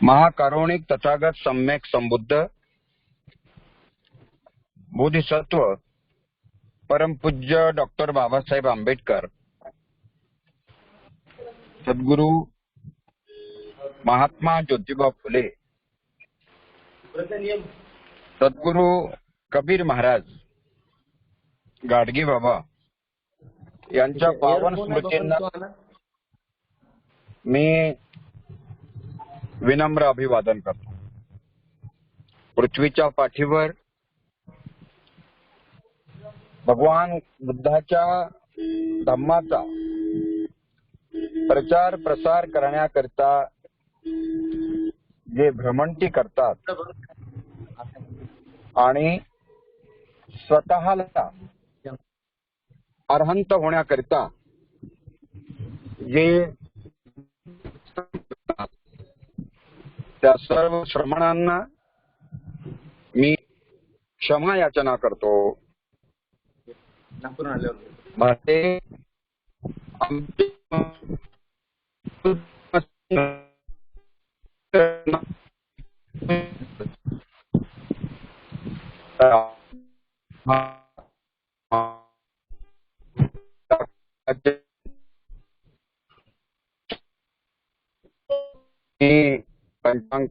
महाकारुणिक तथागत सम्यक संबुद्ध बोधिसत्व परमपूज्य डॉक्टर बाबासाहेब आंबेडकर, सद्गुरु महात्मा ज्योतिबा फुले, सद्गुरु कबीर महाराज, गाडगे बाबा यांच्या पावन स्मृतींना मी विनम्र अभिवादन करतो. पृथ्वीच्या पाठीवर भगवान बुद्धाच्या धम्माचा प्रचार प्रसार करण्याकरिता जे भ्रमंती करतात आणि स्वतःला अरहंत होण्याकरिता जे त्या सर्व श्रमणांना मी क्षमा याचना करतो. माझे पंचांग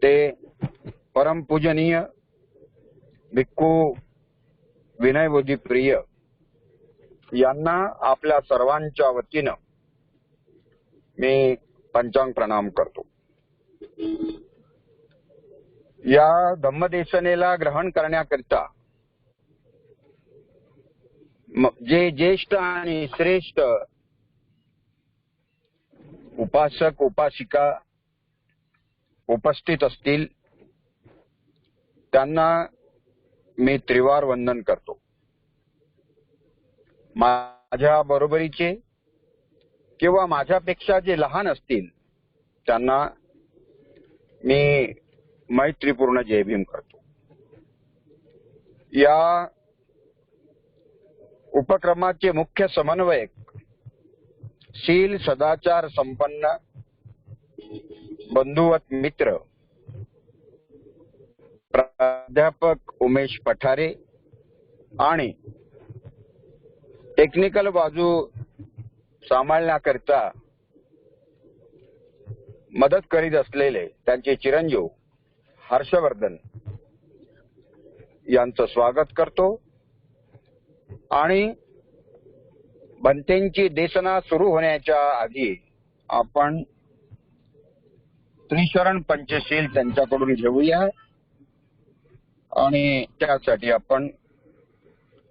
ते परमपूजनीय भिक्खू विनयबोधी प्रिय यांना आपल्या सर्वांच्या वतीनं मी पंचांग प्रणाम करतो. या धम्मदेशनेला ग्रहण करण्याकरिता जे ज्येष्ठ आणि श्रेष्ठ उपासक उपासिका उपस्थित असतील त्यांना मी त्रिवार वंदन करतो. माझ्या बरोबरीचे किंवा माझ्यापेक्षा जे लहान असतील त्यांना मी मैत्रीपूर्ण जय भीम करतो. या उपक्रमाचे मुख्य समन्वयक शील सदाचार संपन्न बंधुवत मित्र प्राध्यापक उमेश पठारे आणि टेक्निकल बाजू सांभाळण्याकरिता मदत करीत असलेले त्यांचे चिरंजीव हर्षवर्धन यांचं स्वागत करतो आणि बनतेंची देशना सुरू होण्याच्या आधी आपण त्रिशरण पंचशील त्यांच्याकडून घेऊया आणि त्यासाठी आपण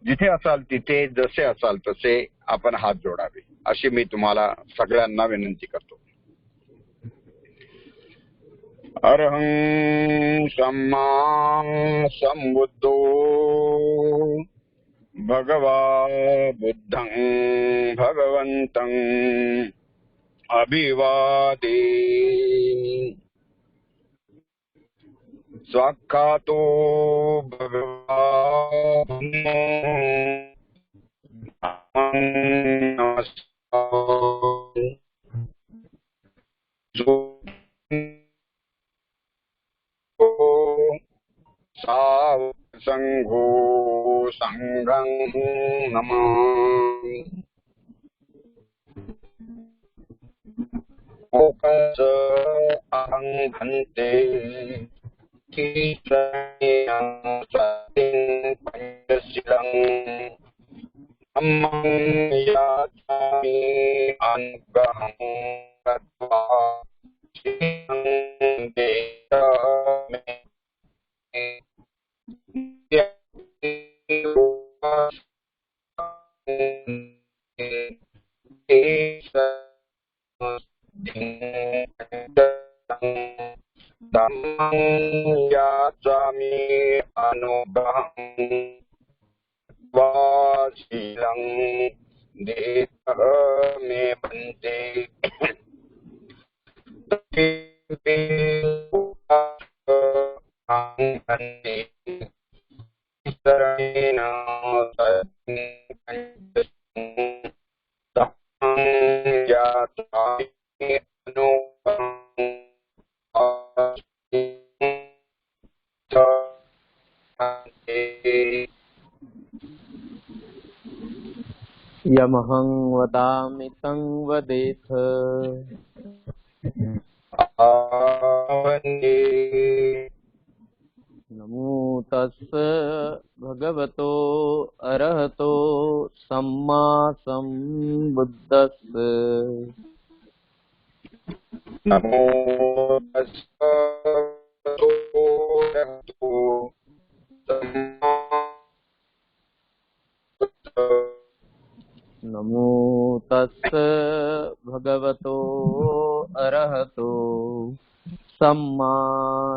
जिथे असाल तिथे जसे असाल तसे आपण हात जोडावे अशी मी तुम्हाला सगळ्यांना विनंती करतो. अरहं सम्मा संबुद्धो भगवा बुद्धं भगवन्तं अभिवादे स्वाख्यातो भगवा संघो संघं नमामि. ओकस अहं भन्ते पंचशीलं धम्मं याचामि अनुग्रहं कृत्वा धम्मं याचामि अनुग्रहं वाशीलं देह मे भन्ते शरणेन यमहं वदामि तं वदेथ। नमो तस्स भगवतो अरहतो सम्मा सम्बुद्धस्स। नमो तस्स भगवतो नमो तस्स भगवतो अरहतो सम्मा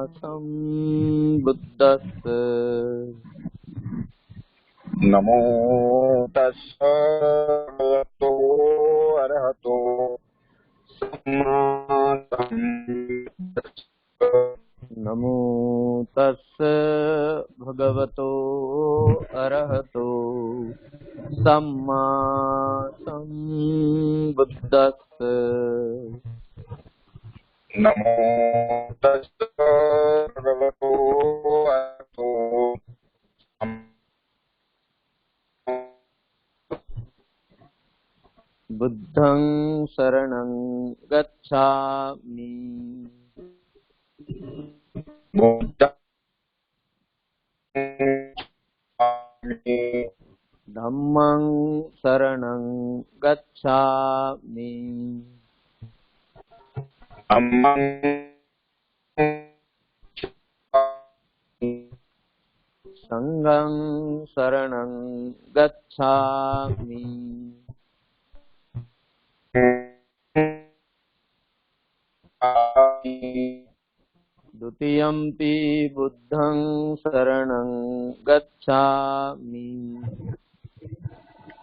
सम्बुद्धस्स। नमो तस्स भगवतो अरहतो सम्मा सम्बुद्धस्स। नमो तस्स भगवतो अरहतो सम्मा सम्बुद्धस्स। नमो तस्स भगवतो अरहतो बुद्धं शरणं गच्छामि। बुद्धं धम्मं शरणं गच्छामि। धम्मं संघं शरणं गच्छामि। द्वितीयम्पि बुद्धं शरणं गच्छामि।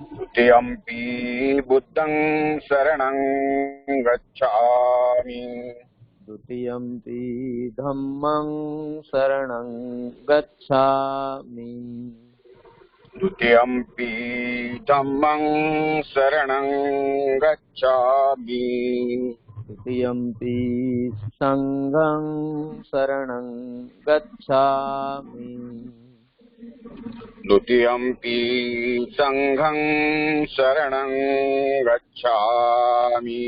द्वितीयम्पि बुद्धं शरणं गच्छामि। द्वितीयम्पि धम्मं शरणं गच्छामि। द्वितीयम्पि धम्मं शरणं गच्छामि। द्वितीयम्पि संघं शरणं गच्छामि। द्वितीयम्पि संघं शरणं गच्छामि।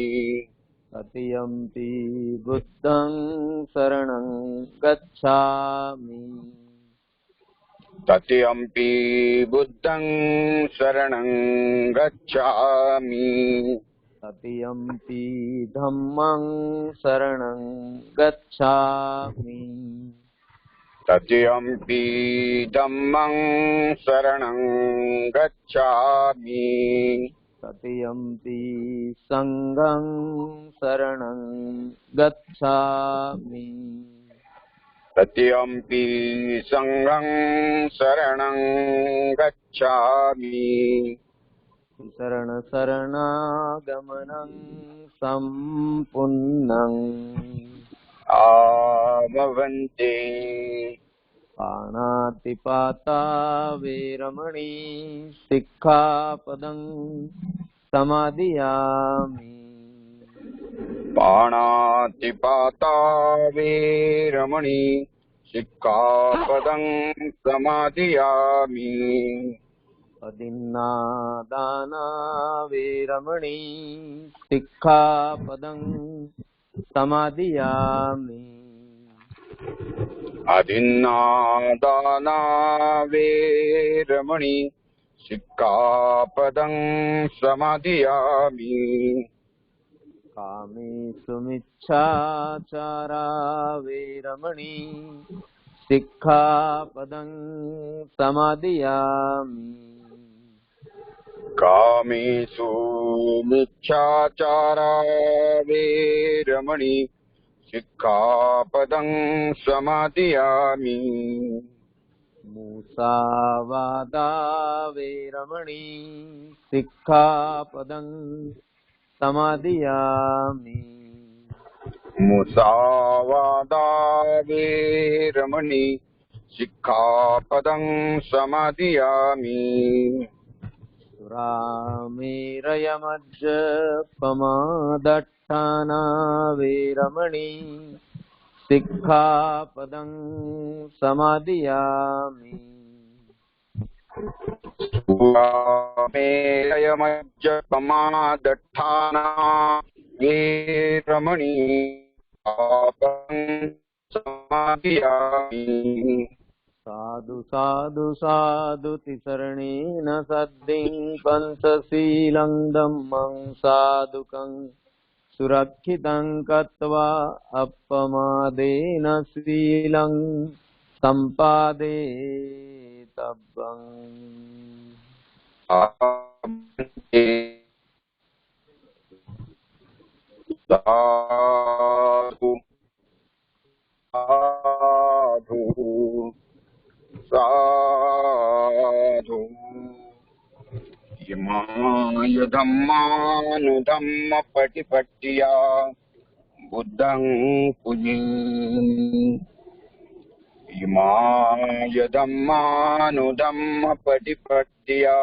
तृतीयम्पि बुद्धं शरणं गच्छामि। तृतीयम्पि बुद्धं शरणं गच्छामि। तृतीयम्पि धम्मं शरणं गच्छामि। तृतीयम्पि धम्मं शरणं गच्छामि। तृतीयम्पि संघं शरणं गच्छामि। तृतीयम्पि संघं शरणं गच्छामि। शरण शरणागमनं सम्पूर्णम् आमवन्ते। पाणातिपाता वेरमणि सिक्खापदं समादियामि। पाणातिपाता वेरमणि सिक्खापदं समादियामि। अदिन्नादाना वेरमणि सिक्खापदं समादियामि। अदिन्नादाना वेरमणि सिक्खापदं समादियामि। कामेषु मिच्छाचारा वेरमणि सिक्खापदं समादियामि। कामेषु मिच्छाचारा वेरमणि सिक्खापदं समादियामि। मुसावादा वेरमणि सिक्खापदं समादियामि। मुसावादा वेरमणि सिक्खापदं समादियामि। सुरामेरयमज्जपमादट्टाना वीरमणि सिक्खापदं समादियामि। सुरामेरयमज्जपमादट्टाना वीरमणि सिक्खापदं समादियामि। साधु साधु साधु तिसरणेन सद्दिं पंचशीलं धम्मं साधुकं सुरक्षितं कृत्वा अपमादेन शीलं सम्पादेतव्यम्। साधु साधु साधु इमाय धम्मानुधम्म पटिपट्टिया बुद्धं पुजीमि। इमाय धम्मानुधम्म पटिपट्टिया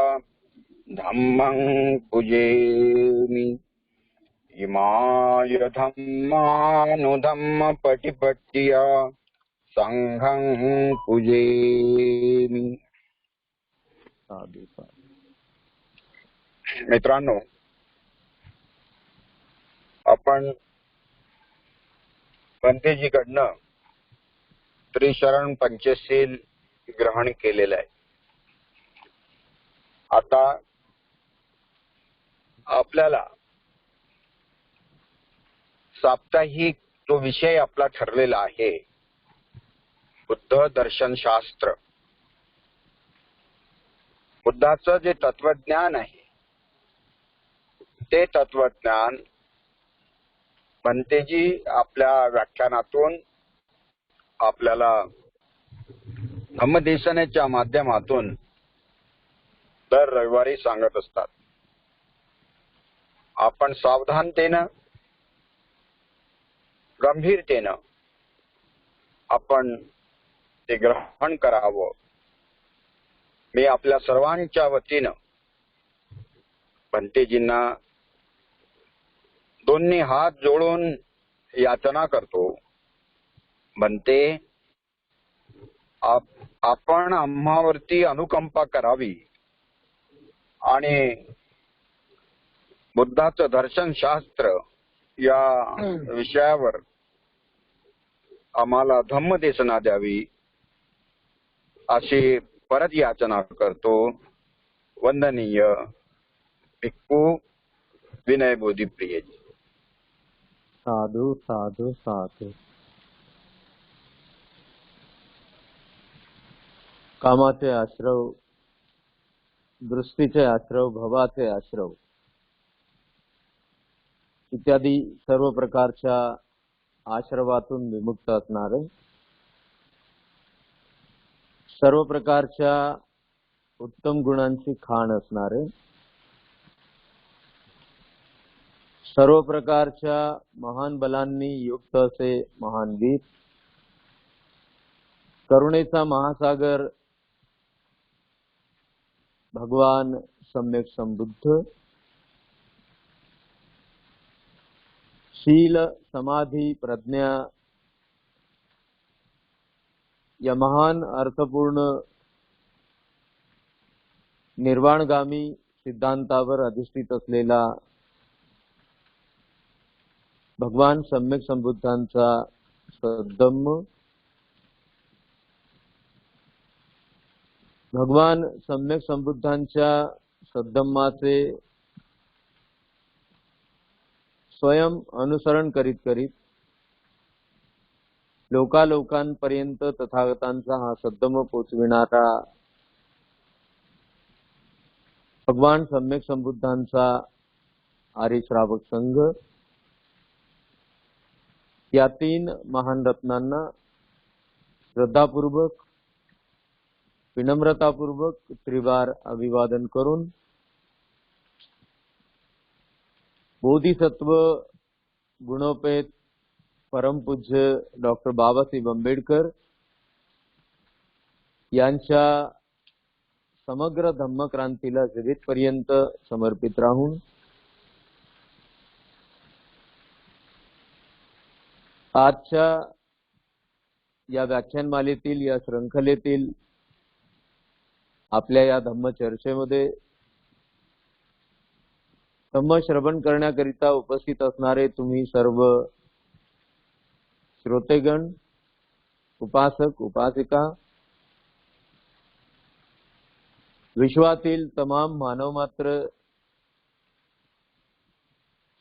धम्मं पुजेमि। इमाय धम्मानुधम्म पटिपट्टिया संघं पुजेमि। साधु साधु। मित्रांनो, आपण पंथीजीकडनं त्रिशरण पंचशील ग्रहण केलेलं आहे. आता आपल्याला साप्ताहिक जो विषय आपला ठरलेला आहे, बुद्ध दर्शन शास्त्र, बुद्धाचं जे तत्वज्ञान आहे ते तत्वज्ञान पंथीजी आपल्या व्याख्यानातून आपल्याला धम्मदेशनेच्या माध्यमातून दर रविवारी सांगत असतात. आपण सावधानतेनं, गंभीरतेनं आपण ते ग्रहण करावं. मी आपल्या सर्वांच्या वतीनं पंथीजींना दोन्ही हात जोडून याचना करतो. म्हणते, आपण आम्हावरती अनुकंपा करावी आणि बुद्धाचं दर्शन शास्त्र या विषयावर आम्हाला धम्मदेशना द्यावी अशी परत याचना करतो. वंदनीय भिक्खू विनय बोधिप्रियजी. साधु साधु साधु. कामाचे आश्रव, दृष्टीचे आश्रव, भवाचे आश्रव इत्यादी सर्व प्रकारच्या आश्रवातून विमुक्त असणारे, सर्व प्रकारच्या उत्तम गुणांची खाण असणारे, सर्व प्रकारच्या महान बलांनी युक्त असे महान वीर, करुणेचा महासागर भगवान सम्यक संबुद्ध, शील समाधी प्रज्ञा या महान अर्थपूर्ण निर्वाणगामी सिद्धांतावर अधिष्ठित असलेला भगवान सम्यक संबुद्धांचा सद्धम्म, भगवान सम्यक संबुद्धांच्या सद्धम्माचे स्वयं अनुसरण करीत करीत लोकालोकांपर्यंत तथागतांचा हा सद्धम्म पोचविणारा भगवान सम्यक संबुद्धांचा आर्य श्रावक संघ, या तीन महान रत्नांना श्रद्धापूर्वक, विनम्रतापूर्वक त्रिवार अभिवादन करून बोधिसत्व गुणोपेत परमपूज्य डॉक्टर बाबासाहेब आंबेडकर यांच्या समग्र धम्मक्रांतीला जगेपर्यंत समर्पित राहून आजच्या या व्याख्यानमालेतील या शृंखलेतील आपल्या या धम्मचर्चेमध्ये धम्म श्रवण करण्याकरिता उपस्थित असणारे तुम्ही सर्व श्रोतेगण, उपासक उपासिका, विश्वातील तमाम मानवमात्र,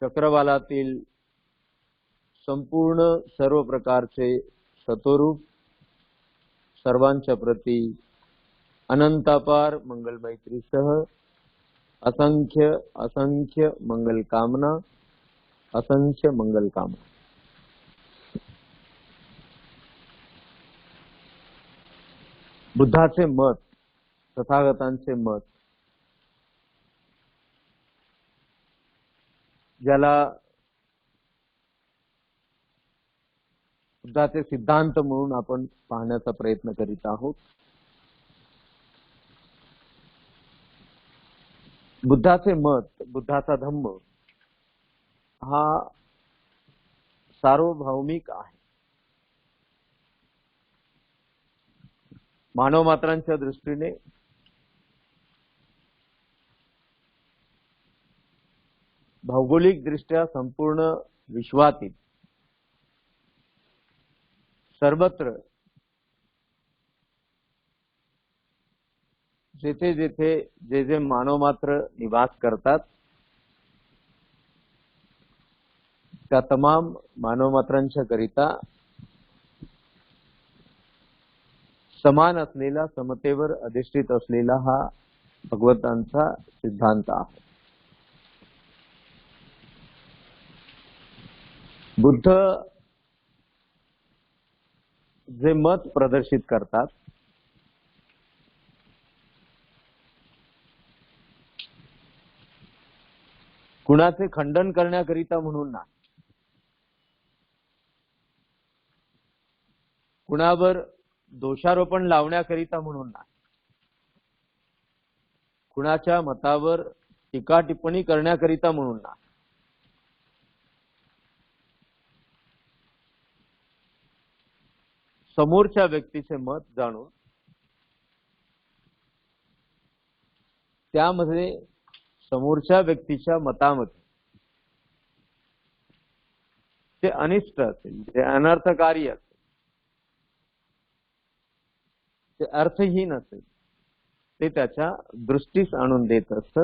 चक्रवालातील संपूर्ण सर्व प्रकारचे सतोरूप सर्वांच्या प्रती अनंतापार मंगल मैत्रीसह असंख्य असंख्य मंगल कामना, असंख्य मंगल कामना. बुद्धाचे मत, तथागतांचे मत, ज्याला बुद्धाचे सिद्धांत म्हणून आपण पाहण्याचा प्रयत्न करीत आहोत. बुद्धाचे मत, बुद्धाचा धम्म हा सार्वभौमिक आहे. मानव मात्रांच्या दृष्टीने भौगोलिक दृष्ट्या संपूर्ण विश्वातील सर्वत्र जेथे जेथे जे जे मानव मात्र निवास करतात त्या तमाम मानव मात्रांच्या करिता समान असलेला, समतेवर अधिष्ठित असलेला हा भगवंतांचा सिद्धांत आहे. बुद्ध जे मत प्रदर्शित करतात कुणाचे खंडन करण्याकरिता म्हणून नाही, कुणावर दोषारोपण लावण्याकरिता म्हणून नाही, कुणाच्या मतावर टीका टिप्पणी करण्याकरिता म्हणून नाही, समोरच्या व्यक्तीचे मत जाणून त्यामध्ये समोरच्या व्यक्तीच्या मतामध्ये ते अनिष्ट असेल, ते अनर्थकारी असेल, ते अर्थहीन असेल, ते त्याच्या दृष्टीस आणून देत असत.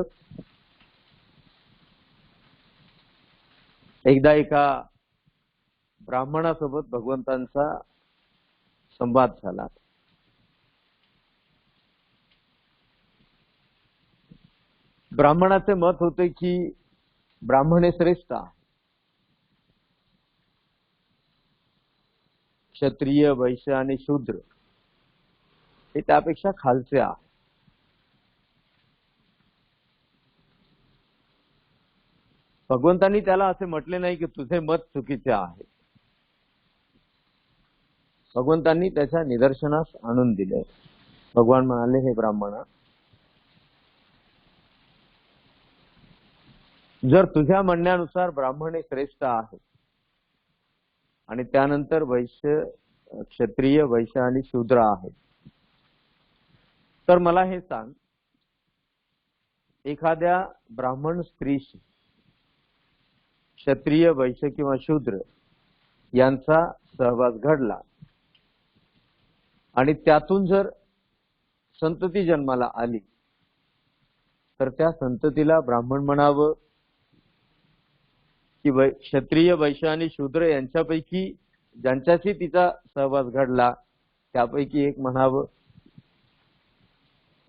एकदा एका ब्राह्मणासोबत भगवंतांचा संवाद झाला. ब्राह्मणाचे मत होते की ब्राह्मण हे श्रेष्ठ आहे, क्षत्रिय, वैश्य आणि शूद्र हे त्यापेक्षा खालचे आहे. भगवंतांनी त्याला असे म्हटले नाही की तुझे मत चुकीचे आहे. भगवंतांनी त्याच्या निदर्शनास आणून दिले. भगवान म्हणाले, हे ब्राह्मणा, जर तुझ्या म्हणण्यानुसार ब्राह्मण हे श्रेष्ठ आहे आणि त्यानंतर वैश्य, क्षत्रिय, वैश्य आणि शूद्र आहेत, तर मला हे सांग, एखाद्या ब्राह्मण स्त्रीशी क्षत्रिय, वैश्य किंवा शूद्र यांचा सहवास घडला आणि त्यातून जर संतती जन्माला आली तर त्या संततीला ब्राह्मण म्हणावं की क्षत्रिय, वैश्य आणि शूद्र यांच्यापैकी ज्यांच्याशी तिचा सहवास घडला त्यापैकी एक म्हणावं?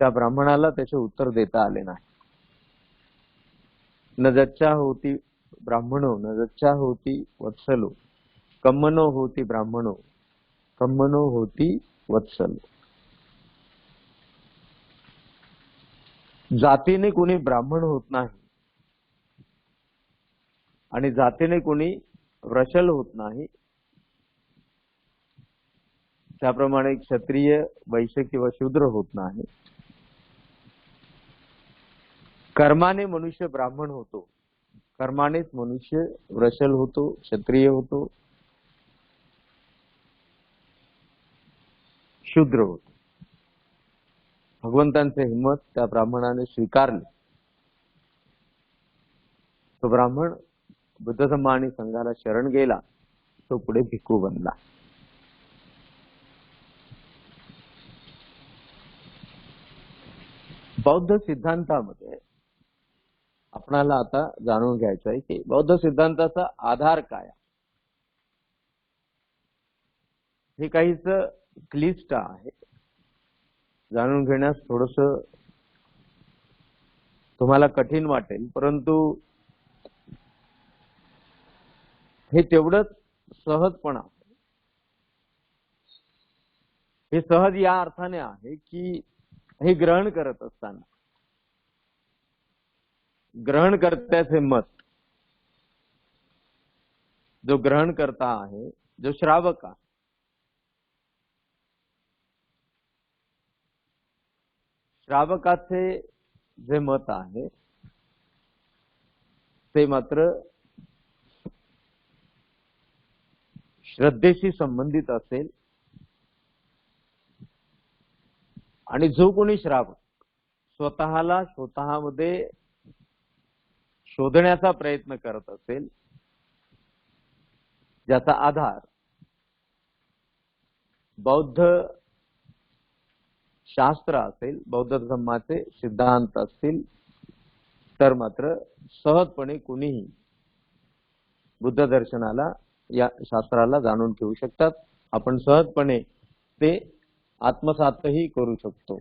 त्या ब्राह्मणाला त्याचे उत्तर देता आले नाही. न जच्चा होती ब्राह्मणो न जच्चा होती वत्सलो, कम्मनो होती ब्राह्मणो कम्मनो होती वत्सलो. जातीने कोणी ब्राह्मण होत नाही आणि जातीने कोणी वृषल होत नाही. त्याप्रमाणे क्षत्रिय वैश्य किंवा शूद्र होत नाही. कर्माने मनुष्य ब्राह्मण होतो, कर्मानेच मनुष्य वृषल होतो, क्षत्रिय होतो, शूद्र होतो. भगवंतांचे हिम्मत त्या ब्राह्मणाने स्वीकारले. तो ब्राह्मण बुद्ध धम्म आणि संघाला शरण गेला. तो पुढे भिक्खू बनला. बौद्ध सिद्धांतामध्ये आपणाला आता जाणून घ्यायचं आहे की बौद्ध सिद्धांताचा आधार काय. हे काहीच क्लिष्ट आहे, जाणून घेण्यास थोडस तुम्हाला कठीण वाटेल, परंतु हे तेवढंच सहजपण आहे. हे सहज या अर्थाने आहे की हे ग्रहण करत असताना ग्रहणकर्त्याचे मत, जो ग्रहणकर्ता आहे, जो श्रावक आहे, श्रावकाचे जे मत आहे ते मात्र श्रद्धेशी संबंधित असेल. आणि जो कोणी श्रावक स्वतःला स्वतःमध्ये शोधण्याचा प्रयत्न करत असेल, ज्याचा आधार बौद्ध शास्त्र असेल, बौद्ध धम्माचे सिद्धांत असतील, तर मात्र सहजपणे कुणीही बुद्ध दर्शनाला, या शास्त्राला जाणून घेऊ शकतात. आपण सहजपणे ते आत्मसातही करू शकतो.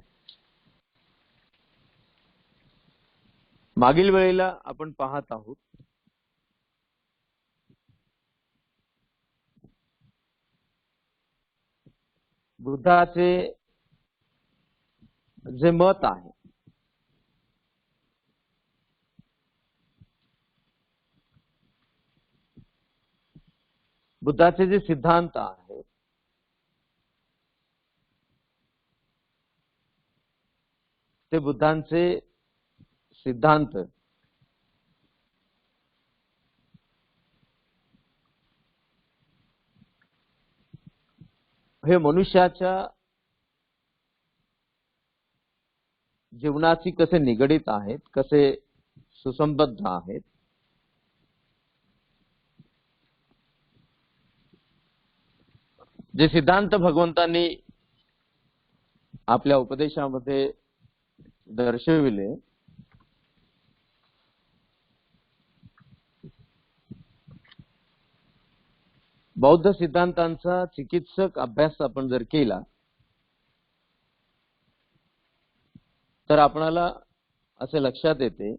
मागील वेळेला आपण पाहत आहोत बुद्धाचे जे मत आहे, बुद्धाचे जे सिद्धांत आहे, ते बुद्धांचे सिद्धांत हे मनुष्याच्या जीवनाशी कसे निगडित आहेत, कसे सुसंबद्ध आहेत, जे सिद्धांत भगवंतांनी आपल्या उपदेशामध्ये दर्शविले, बौद्ध सिद्धांतांचा चिकित्सक अभ्यास आपण जर केला तर आपणाला असे लक्षात येते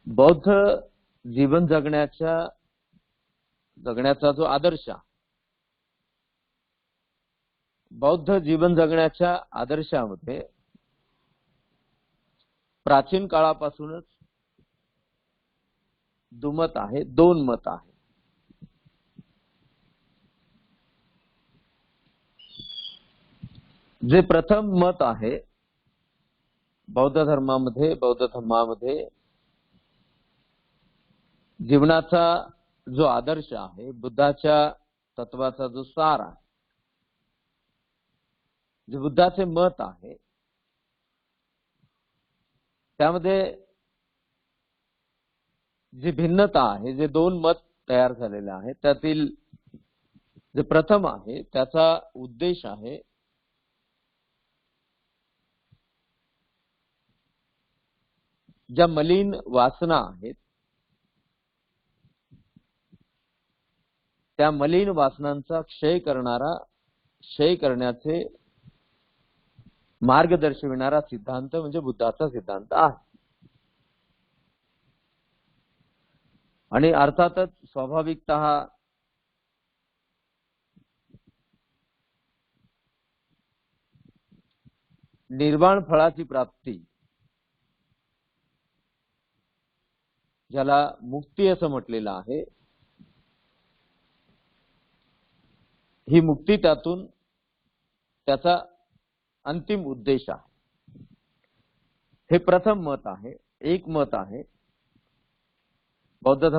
बौद्ध जीवन जगण्याचा जो आदर्श, बौद्ध जीवन जगण्याच्या आदर्शामध्ये प्राचीन काळापासूनच दुमत आहे, दोन मत आहे. जे प्रथम मत आहे बौद्ध धर्मामध्ये, बौद्ध धम्मामध्ये, जीवनाचा जो आदर्श आहे, बुद्धाच्या तत्वाचा जो सार आहे, जे बुद्धाचे मत आहे, त्यामध्ये जी भिन्नता आहे, जे दोन मत तयार झालेले आहेत, त्यातील जे प्रथम आहे त्याचा उद्देश आहे ज्या मलिन वासना आहेत, त्या मलिन वासनांचा क्षय करण्याचे मार्ग दर्शविणारा सिद्धांत म्हणजे बुद्धाचा सिद्धांत आहे. आणि अर्थातच स्वाभाविकतः निर्वाण फळाची प्राप्ती ज्याला मुक्ती असं म्हटलेलं आहे, ही मुक्ती त्यातून त्याचा अंतिम उद्देश आहे. हे प्रथम मत आहे. एक मत आहे बौद्ध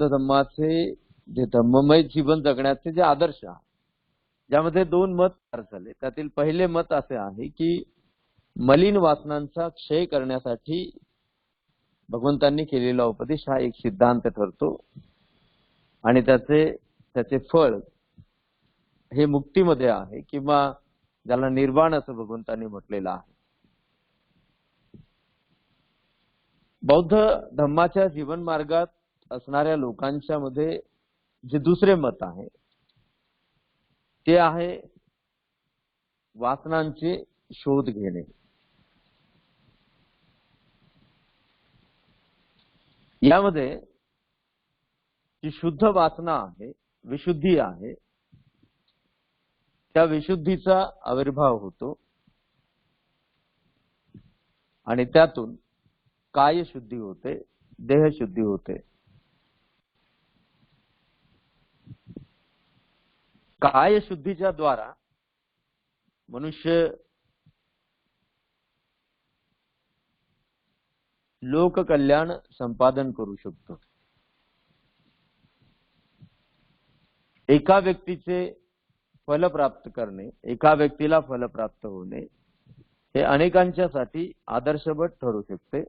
धम्माचे जे धम्ममय जीवन जगण्याचे जे आदर्श आहे, ज्यामध्ये दोन मत तयार झाले. त्यातील पहिले मत असे आहे की मलिन वासनांचा क्षय करण्यासाठी भगवंतांनी केलेला उपदेश हा एक सिद्धांत ठरतो आणि त्याचे फळ हे मुक्तीमध्ये आहे, किंवा ज्याला निर्वाण असं भगवंतांनी म्हटलेलं आहे. बौद्ध धम्माच्या जीवन मार्गात असणाऱ्या लोकांच्या मध्ये जे दुसरे मत आहे ते आहे वासनांचे शोध घेणे. यामध्ये जी शुद्ध वासना आहे, विशुद्धी आहे, त्या विशुद्धीचा आविर्भाव होतो आणि त्यातून काय शुद्धी होते, देह शुद्धी होते. काय शुद्धीच्या द्वारा मनुष्य लोककल्याण संपादन करू शकतो. एका व्यक्तीचे फल प्राप्त करणे, एका व्यक्तीला फल प्राप्त होणे हे अनेकांच्यासाठी आदर्शवत ठरू शकते.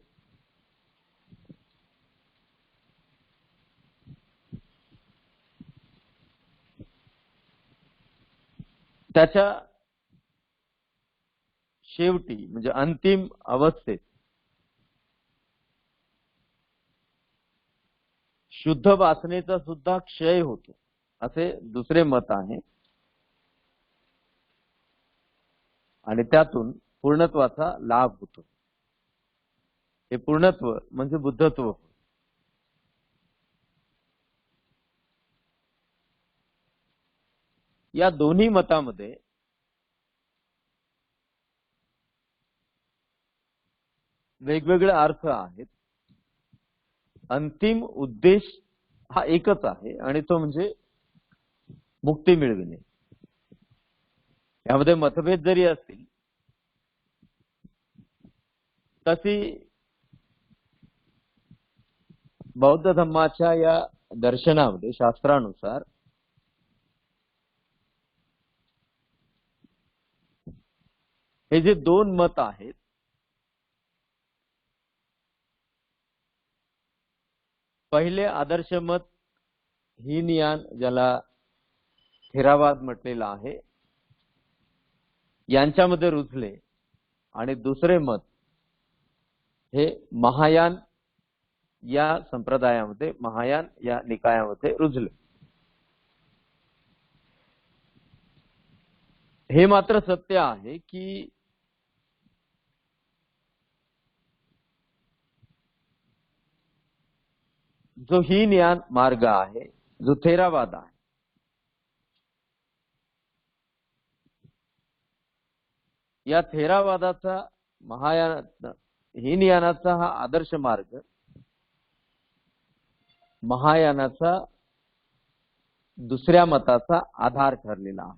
त्याच्या शेवटी म्हणजे अंतिम अवस्थेत शुद्ध वासनेचा सुद्धा क्षय होतो असे दुसरे मत आहे आणि त्यातून पूर्णत्वाचा लाभ होतो. हे पूर्णत्व म्हणजे बुद्धत्व. या दोन्ही मतामध्ये वेगवेगळे अर्थ आहेत. अंतिम उद्देश हा एकच आहे आणि तो म्हणजे मुक्ती मिळविणे. यामध्ये मतभेद जरी असतील तशी बौद्ध धम्माच्या या दर्शनामध्ये शास्त्रानुसार हे जे दोन मत आहेत पहिले आदर्श मत हीनयान, ज्याला थेरावाद म्हटलेला आहे, यांच्यामध्ये रुजले आणि दुसरे मत हे महायान या संप्रदायामध्ये, महायान या निकायामध्ये रुजले. हे मात्र सत्य आहे की जो हीनयान मार्ग आहे, जो थेरावाद आहे, या थेरावादाचा महायान हीनयानाचा हा आदर्श मार्ग महायानाचा दुसऱ्या मताचा आधार ठरलेला आहे.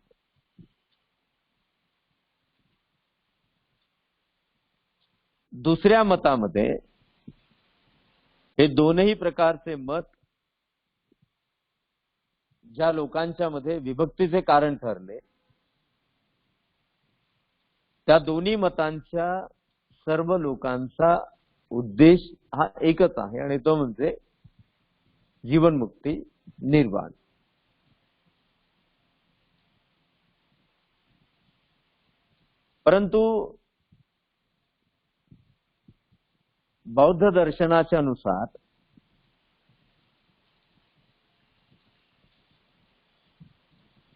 दुसऱ्या मतामध्ये हे दोनही प्रकारचे मत ज्या लोकांच्या मध्ये विभक्तीचे कारण ठरले, त्या दोन्ही मतांच्या सर्व लोकांचा उद्देश हा एकच आहे आणि तो म्हणजे जीवनमुक्ती, निर्वाण. परंतु बौद्ध दर्शनाच्या नुसार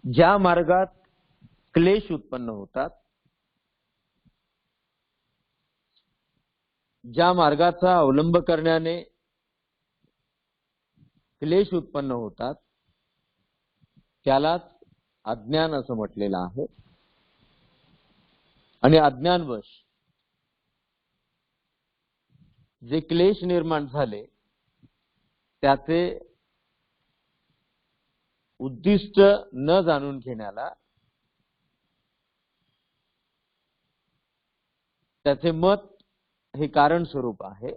ज्या मार्गात क्लेश उत्पन्न होतात, ज्या मार्गाचा अवलंब करण्याने क्लेश उत्पन्न होतात, त्यालाच अज्ञान असं म्हटलेलं आहे. आणि अज्ञानवश जे क्लेश निर्माण झाले त्याचे उद्दिष्ट न जाणून घेण्याला त्याचे मत हे कारण स्वरूप आहे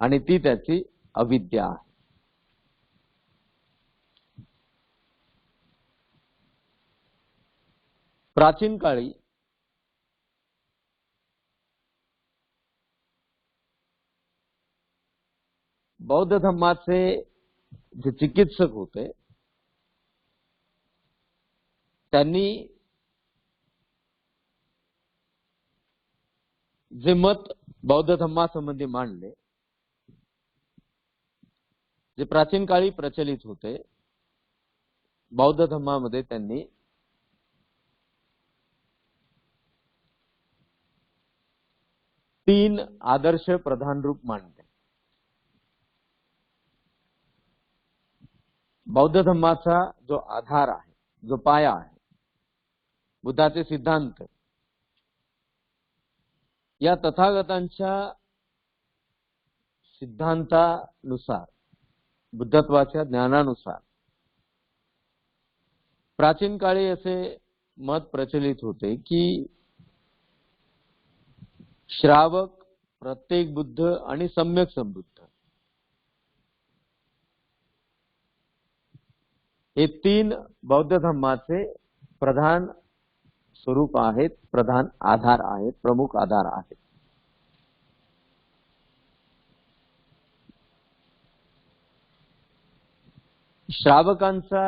आणि ती त्याची अविद्या आहे. प्राचीन काळी बौद्ध धर्माचे जे चिकित्सक होते त्यांनी जे मत बौद्ध धर्मासंबंधी मांडले, जे प्राचीन काळी प्रचलित होते, बौद्ध धर्मामध्ये त्यांनी तीन आदर्श प्रधान रूप मांडले. बौद्ध धर्माचा जो आधार आहे, जो पाया आहे, बुद्धाचे सिद्धांत, या तथागतांच्या सिद्धांतानुसार, बुद्धत्वाच्या ज्ञानानुसार प्राचीन काळी असे मत प्रचलित होते की श्रावक, प्रत्येक बुद्ध आणि सम्यक संबुद्ध हे तीन बौद्ध धर्माचे प्रधान स्वरूप आहेत, प्रधान आधार आहेत, प्रमुख आधार आहेत. श्रावकांचा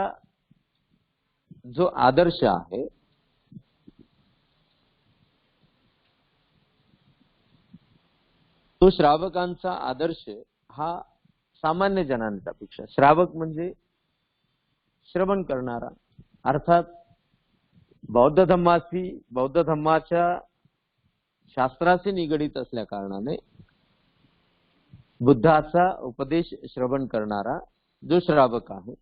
जो आदर्श आहे तो श्रावकांचा आदर्श हा सामान्य जनांच्या पेक्षा, श्रावक म्हणजे श्रवण करणारा, अर्थात बौद्ध धर्माच्या शास्त्राशी निगडीत असल्या कारणाने बुद्धाचा उपदेश श्रवण करणारा जो श्रावक आहे,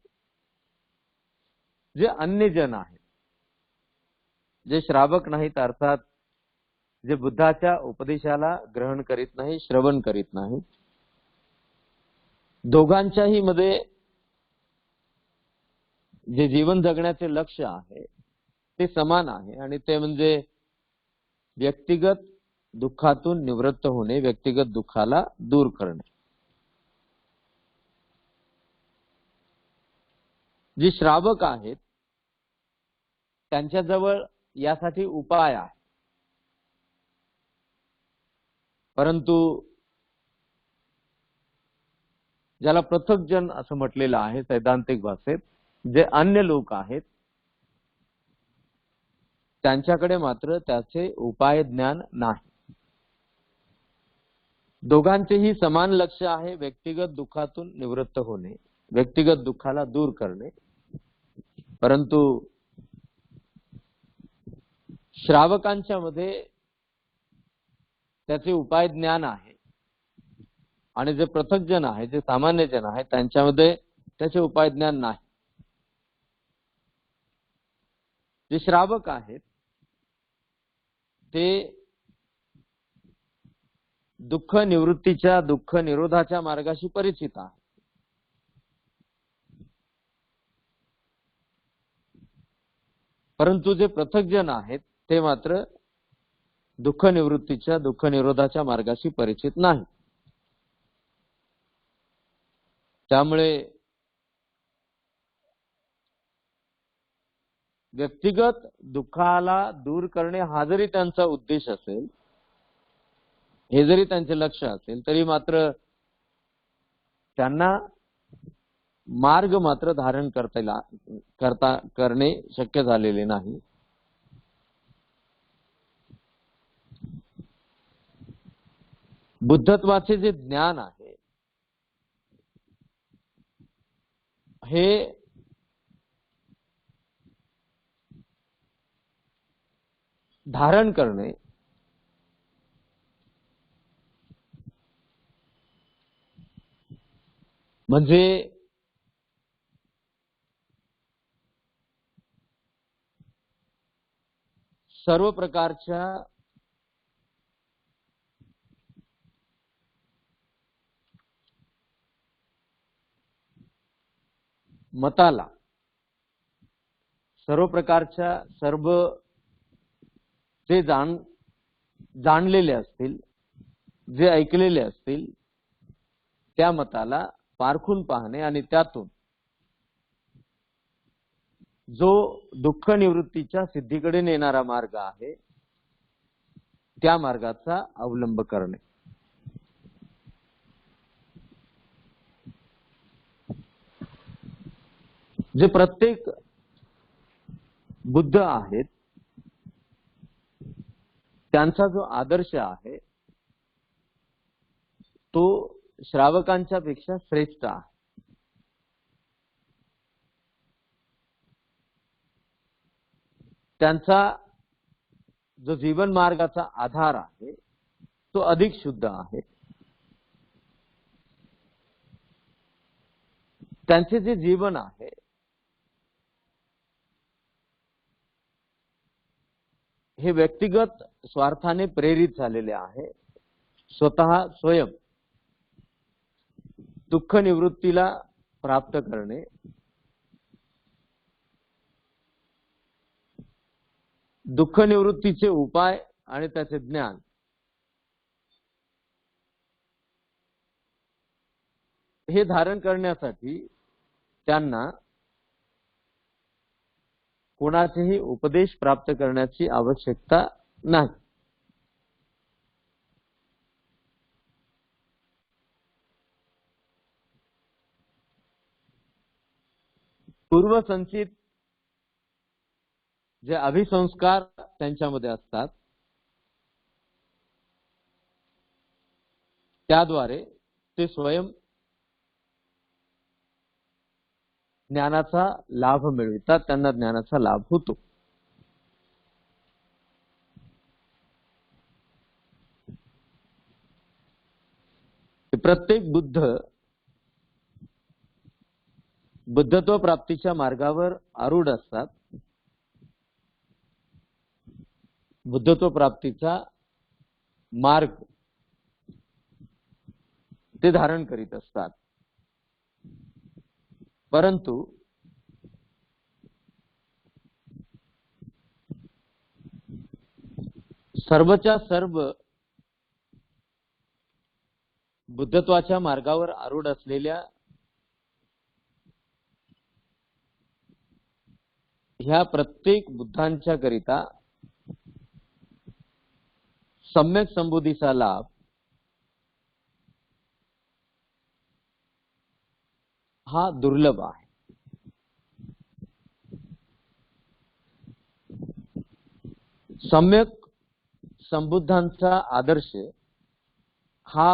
जे अन्य जन आहेत, जे श्रावक नाहीत, अर्थात जे बुद्धाच्या उपदेशाला ग्रहण करीत नाही, श्रवण करीत नाही, दोघांच्याही मध्ये जे जीवन जगण्याचे लक्ष्य आहे ते समान आहे आणि ते म्हणजे व्यक्तिगत दुःखातून निवृत्त होणे, व्यक्तिगत दुःखाला दूर करणे. जे श्रावक आहेत त्यांच्याजवळ यासाठी उपाय आहे, परंतु ज्याला पृथक्जन असं म्हटलेलं आहे सैद्धांतिक भाषेत, जे अन्य लोक आहेत त्यांच्याकडे मात्र त्याचे उपाय ज्ञान नाही. दोघांचेही समान लक्ष्य आहे, व्यक्तिगत दुःखातून निवृत्त होणे, व्यक्तिगत दुःखाला दूर करणे, परंतु श्रावकांच्या मध्ये त्याचे उपाय ज्ञान आहे आणि जे पृथक्जन आहे, जे सामान्य जन आहे, त्यांच्यामध्ये त्याचे उपाय ज्ञान नाही. जे श्रावक आहेत ते दुःख निवृत्तीच्या, दुःख निरोधाच्या मार्गाशी परिचित आहे, परंतु जे पृथक्जन आहेत ते मात्र दुःख निवृत्तीच्या, दुःख निरोधाच्या मार्गाशी परिचित नाही. त्यामुळे व्यक्तिगत दुःखाला दूर करणे हा जरी त्यांचा उद्देश असेल, हे जरी त्यांचे लक्ष असेल, तरी मात्र त्यांना मार्ग मात्र धारण करणे शक्य झालेले नाही. बुद्धत्वाचे जे ज्ञान आहे हे धारण करणे म्हणजे सर्व प्रकारच्या मताला सर्व प्रकारच्या सर्व जे जाणलेले असतील, जे ऐकलेले असतील, त्या मताला पारखून पाहणे आणि त्यातून जो दुःख निवृत्तीच्या सिद्धीकडे नेणारा मार्ग आहे त्या मार्गाचा अवलंब करणे. जे प्रत्येक बुद्ध आहेत त्यांचा जो आदर्श आहे तो श्रावकांच्या पेक्षा श्रेष्ठ आहे. त्यांचा जो जीवन मार्गाचा आधार आहे तो अधिक शुद्ध आहे. त्यांचे जे जीवन आहे हे व्यक्तिगत स्वार्थाने प्रेरित झालेले आहे. स्वयं दुःख निवृत्तीला प्राप्त करणे, दुःख निवृत्तीचे उपाय आणि त्याचे ज्ञान हे धारण करण्यासाठी त्यांना कोणाचेही उपदेश प्राप्त करण्याची आवश्यकता नाही. पूर्वसंचित जे अभिसंस्कार त्यांच्यामध्ये असतात त्याद्वारे ते स्वयं ज्ञानाचा लाभ मिळवितात, त्यांना ज्ञानाचा लाभ होतो. प्रत्येक बुद्धत्व प्राप्तीच्या मार्गावर आरूढ असतात. बुद्धत्व प्राप्तीचा मार्ग ते धारण करीत असतात. परंतु सर्वच्या सर्व बुद्धत्वाच्या मार्गावर आरूढ असलेल्या ह्या प्रत्येक बुद्धांच्या करिता सम्यक संबोधीचा लाभ हा दुर्लभ आहे. सम्यक संबुद्धांचा आदर्श हा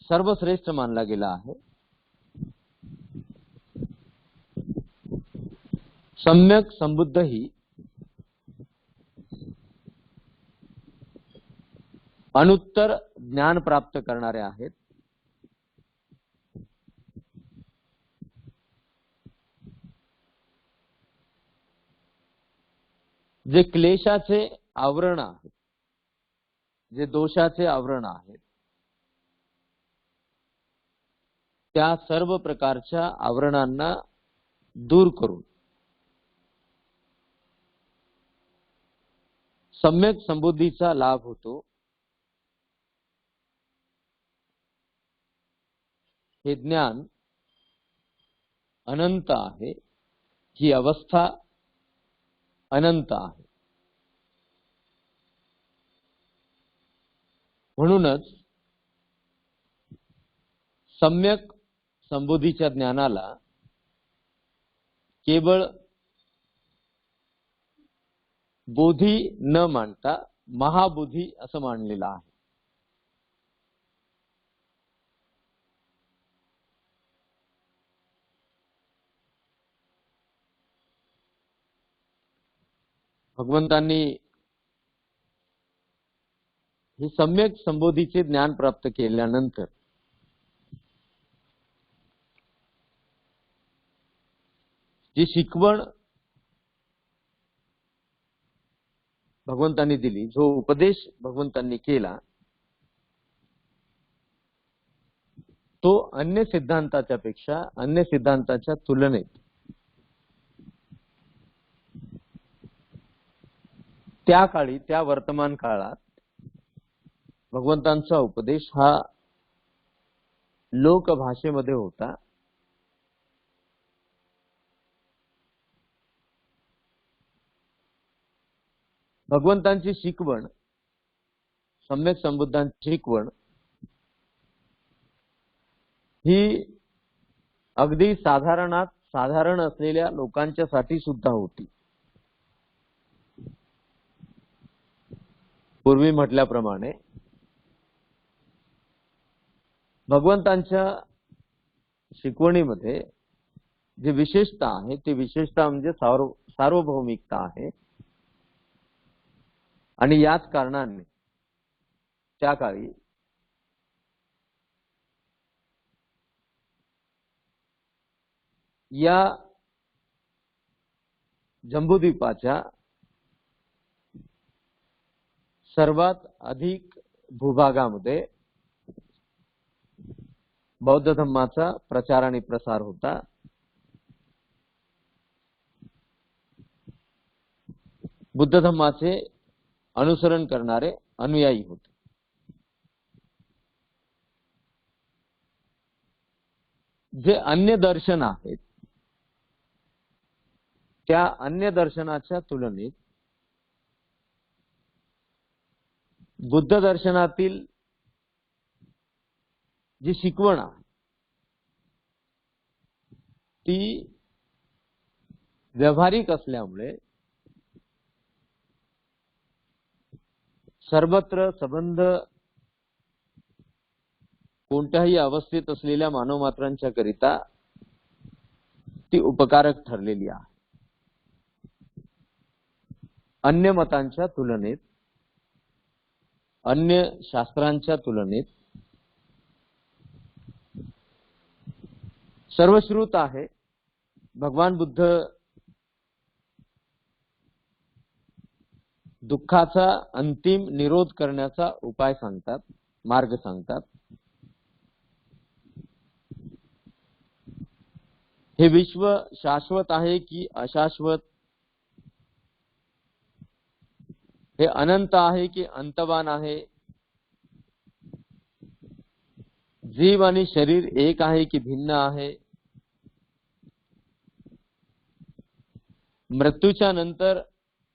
सर्वश्रेष्ठ मानला गेला आहे. सम्यक संबुद्ध ही अनुत्तर ज्ञान प्राप्त करणारे आहेत. जे क्लेशाचे आवरण आहेत, जे दोषाचे आवरण आहेत, त्या सर्व प्रकारच्या आवरणांना दूर करून सम्यक संबुद्धीचा लाभ होतो. हे ज्ञान अनंत आहे, ही अवस्था अनंत आहे. म्हणूनच सम्यक संबोधीच्या ज्ञानाला केवळ बोधी न मानता महाबोधी असं मानलेलं आहे. भगवंतांनी हे सम्यक संबोधीचे ज्ञान प्राप्त केल्यानंतर जी शिकवण भगवंतांनी दिली, जो उपदेश भगवंतांनी केला, तो अन्य सिद्धांताच्या पेक्षा, अन्य सिद्धांताच्या तुलनेत त्या काळी, त्या वर्तमान काळात भगवंतांचा उपदेश हा लोकभाषेमध्ये होता. भगवंतांची शिकवण, सम्यक संबुद्धांची शिकवण ही अगदी साधारणात साधारण असलेल्या लोकांच्यासाठी सुद्धा होती. पूर्वी म्हटल्याप्रमाणे भगवंतांच्या शिकवणीमध्ये जी विशेषता आहे ती विशेषता म्हणजे सार्वभौमिकता आहे. आणि याच कारणाने त्या काळी या जम्बूद्वीपाच्या सर्वात अधिक भूभागामध्ये बौद्ध धम्माचा प्रचार आणि प्रसार होता. बुद्ध धम्माचे अनुसरण करणारे अनुयायी होते. जे अन्य दर्शन आहेत त्या अन्य दर्शनाच्या तुलनेत बुद्ध दर्शनातील जी शिकवण आहे ती व्यावहारिक असल्यामुळे सर्वत्र संबंध कोणत्याही अवस्थेत असलेल्या मानवमात्रांच्या करिता ती उपकारक ठरलेली आहे. अन्य मतांच्या तुलनेत, अन्य शास्त्रांच्या तुलनेत सर्वश्रुत आहे. भगवान बुद्ध दुःखाचा अंतिम निरोध करण्याचा उपाय सांगतात, मार्ग सांगतात. हे विश्व शाश्वत आहे की अशाश्वत, हे अनंत आहे की अंतवान आहे, जीव आणि शरीर एक आहे की भिन्न आहे, मृत्यूच्या नंतर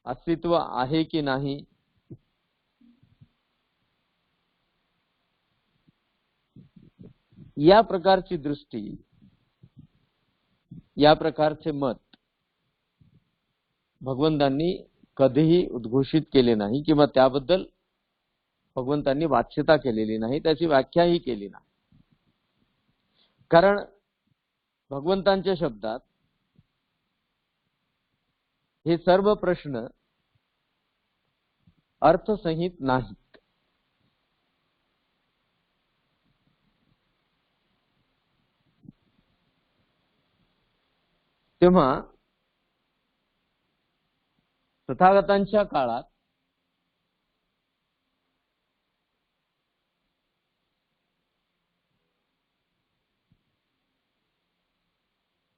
अस्तित्व आहे की नाही, या प्रकारची दृष्टी, या प्रकारचे मत भगवंतांनी कधीही उद्घोषित केले नाही किंवा त्याबद्दल भगवंतांनी वाच्यता केलेली नाही, त्याची व्याख्याही केली नाही. कारण भगवंतांच्या शब्दात हे सर्व प्रश्न अर्थसहित नाहीत. तेव्हा तथागतांच्या काळात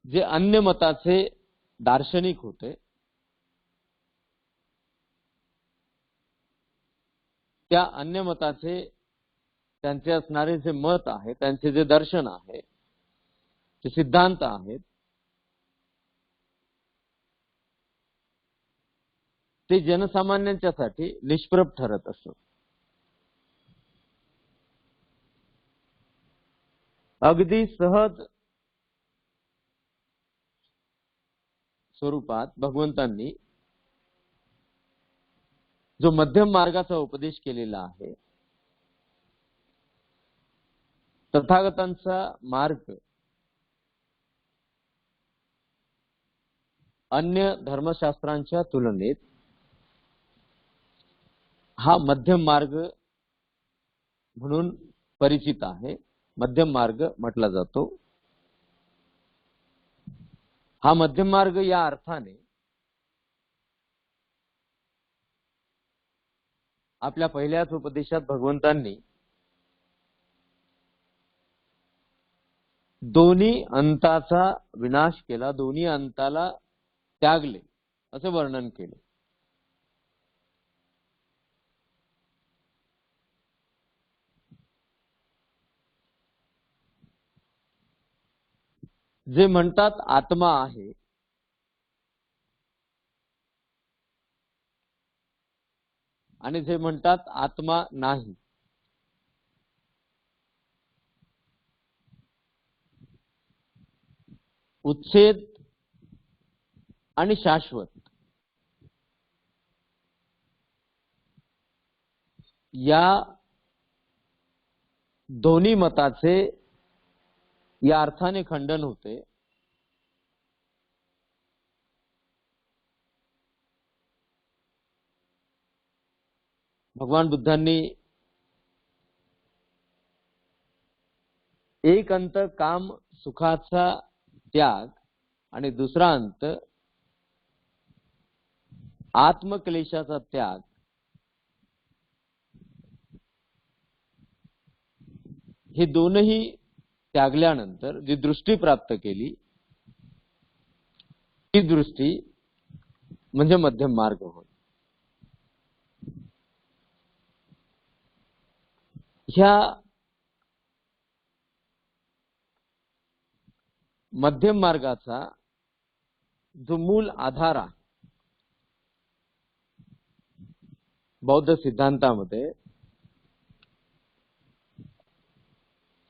जे अन्य मताचे दार्शनिक होते त्या अन्य मताचे, त्यांचे असणारे जे मत आहे, त्यांचे जे दर्शन आहे, जे सिद्धांत आहेत, ते जनसामान्यांच्यासाठी निष्प्रभ ठरत असत. अगदी सहज स्वरूपात भगवंतांनी जो मध्यम मार्गाचा उपदेश केलेला आहे, तथागतांचा मार्ग अन्य धर्मशास्त्रांच्या तुलनेत हा मध्यम मार्ग म्हणून परिचित आहे. मध्यम मार्ग म्हटला जातो. हा मध्यम मार्ग या अर्थाने आपल्या पहिल्याच उपदेशात भगवंतांनी दोन्ही अंताचा विनाश केला, दोन्ही अंताला त्यागले असं वर्णन केले. जे म्हणतात आत्मा आहे आणि जे म्हणतात आत्मा नाही, उच्छेद आणि शाश्वत या दोन्ही मताचे या अर्थाने खंडन होते भगवान बुद्धांनी एक अंत काम सुखाचा त्याग आणि दुसरा अंत आत्मक्लेशाचा त्याग हे दोनही त्यागल्यानंतर जी दृष्टी प्राप्त केली ती दृष्टी म्हणजे मध्यम मार्ग होय. ह्या मध्यम मार्गाचा जो मूल आधार आहे बौद्ध सिद्धांतामध्ये,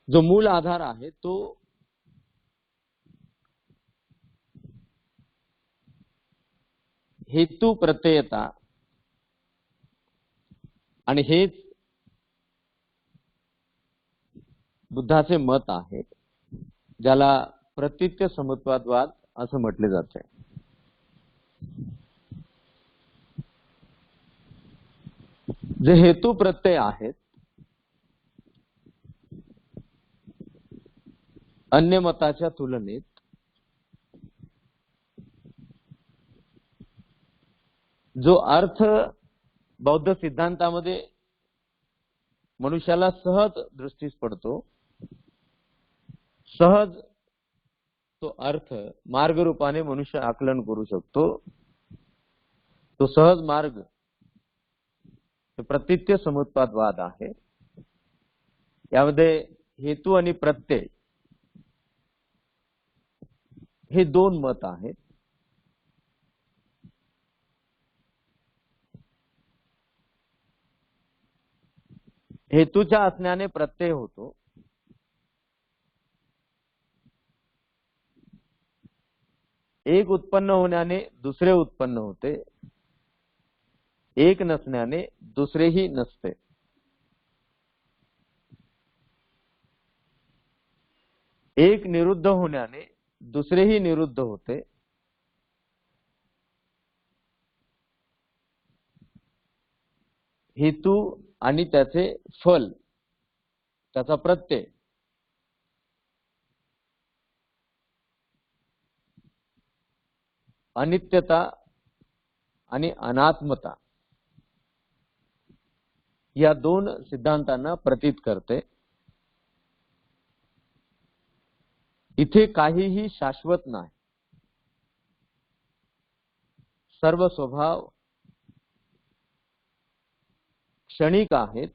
जो मूल आधार आहे तो हेतू प्रत्ययता आणि हेच बुद्धाचे मत आहे, ज्याला प्रतीत्य समत्ववाद असं म्हटले जाते. जे हेतू प्रत्यय आहेत अन्य मताच्या तुलनेत जो अर्थ बौद्ध सिद्धांतामध्ये मनुष्याला सहज दृष्टीस पडतो, सहज तो अर्थ मार्ग रूपाने मनुष्य आकलन करू शकतो, तो सहज मार्ग प्रतीत्य समुत्पादवाद आहे. यामध्ये हेतू आणि प्रत्यय हे दोन मत आहेत. हेतूच्या असण्याने प्रत्यय होतो, एक उत्पन्न होण्याने दुसरे उत्पन्न होते, एक नसण्याने दुसरेही नसते. एक निरुद्ध होण्याने दुसरेही निरुद्ध होते. हेतू आणि त्याचे फल, त्याचा प्रत्यय अनित्यता आणि अनात्मता या दोन सिद्धांतांना प्रतीत करते. इथे काहीही शाश्वत नाही. सर्व स्वभाव क्षणिक आहेत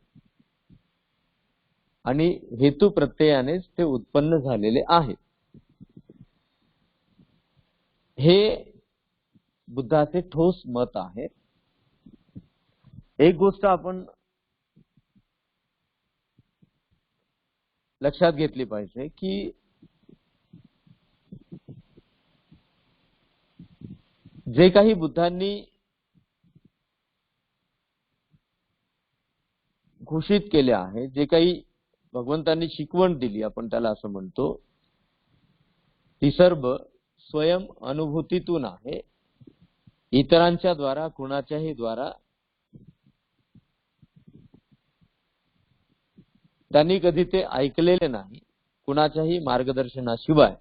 आणि हेतू प्रत्ययानेच ते उत्पन्न झालेले आहेत. हे बुद्धाचे ठोस मत आहे. एक गोष्ट आपण लक्षात घेतली पाहिजे की जे काही बुद्धांनी घोषित केले आहे, जे काही भगवंतांनी शिकवण दिली आपण त्याला असं म्हणतो, ती सर्व स्वयं अनुभूतीतून आहे. इतरांच्या द्वारा, कुणाच्याही द्वारा त्यांनी कधी ते ऐकलेले नाही. कुणाच्याही मार्गदर्शनाशिवाय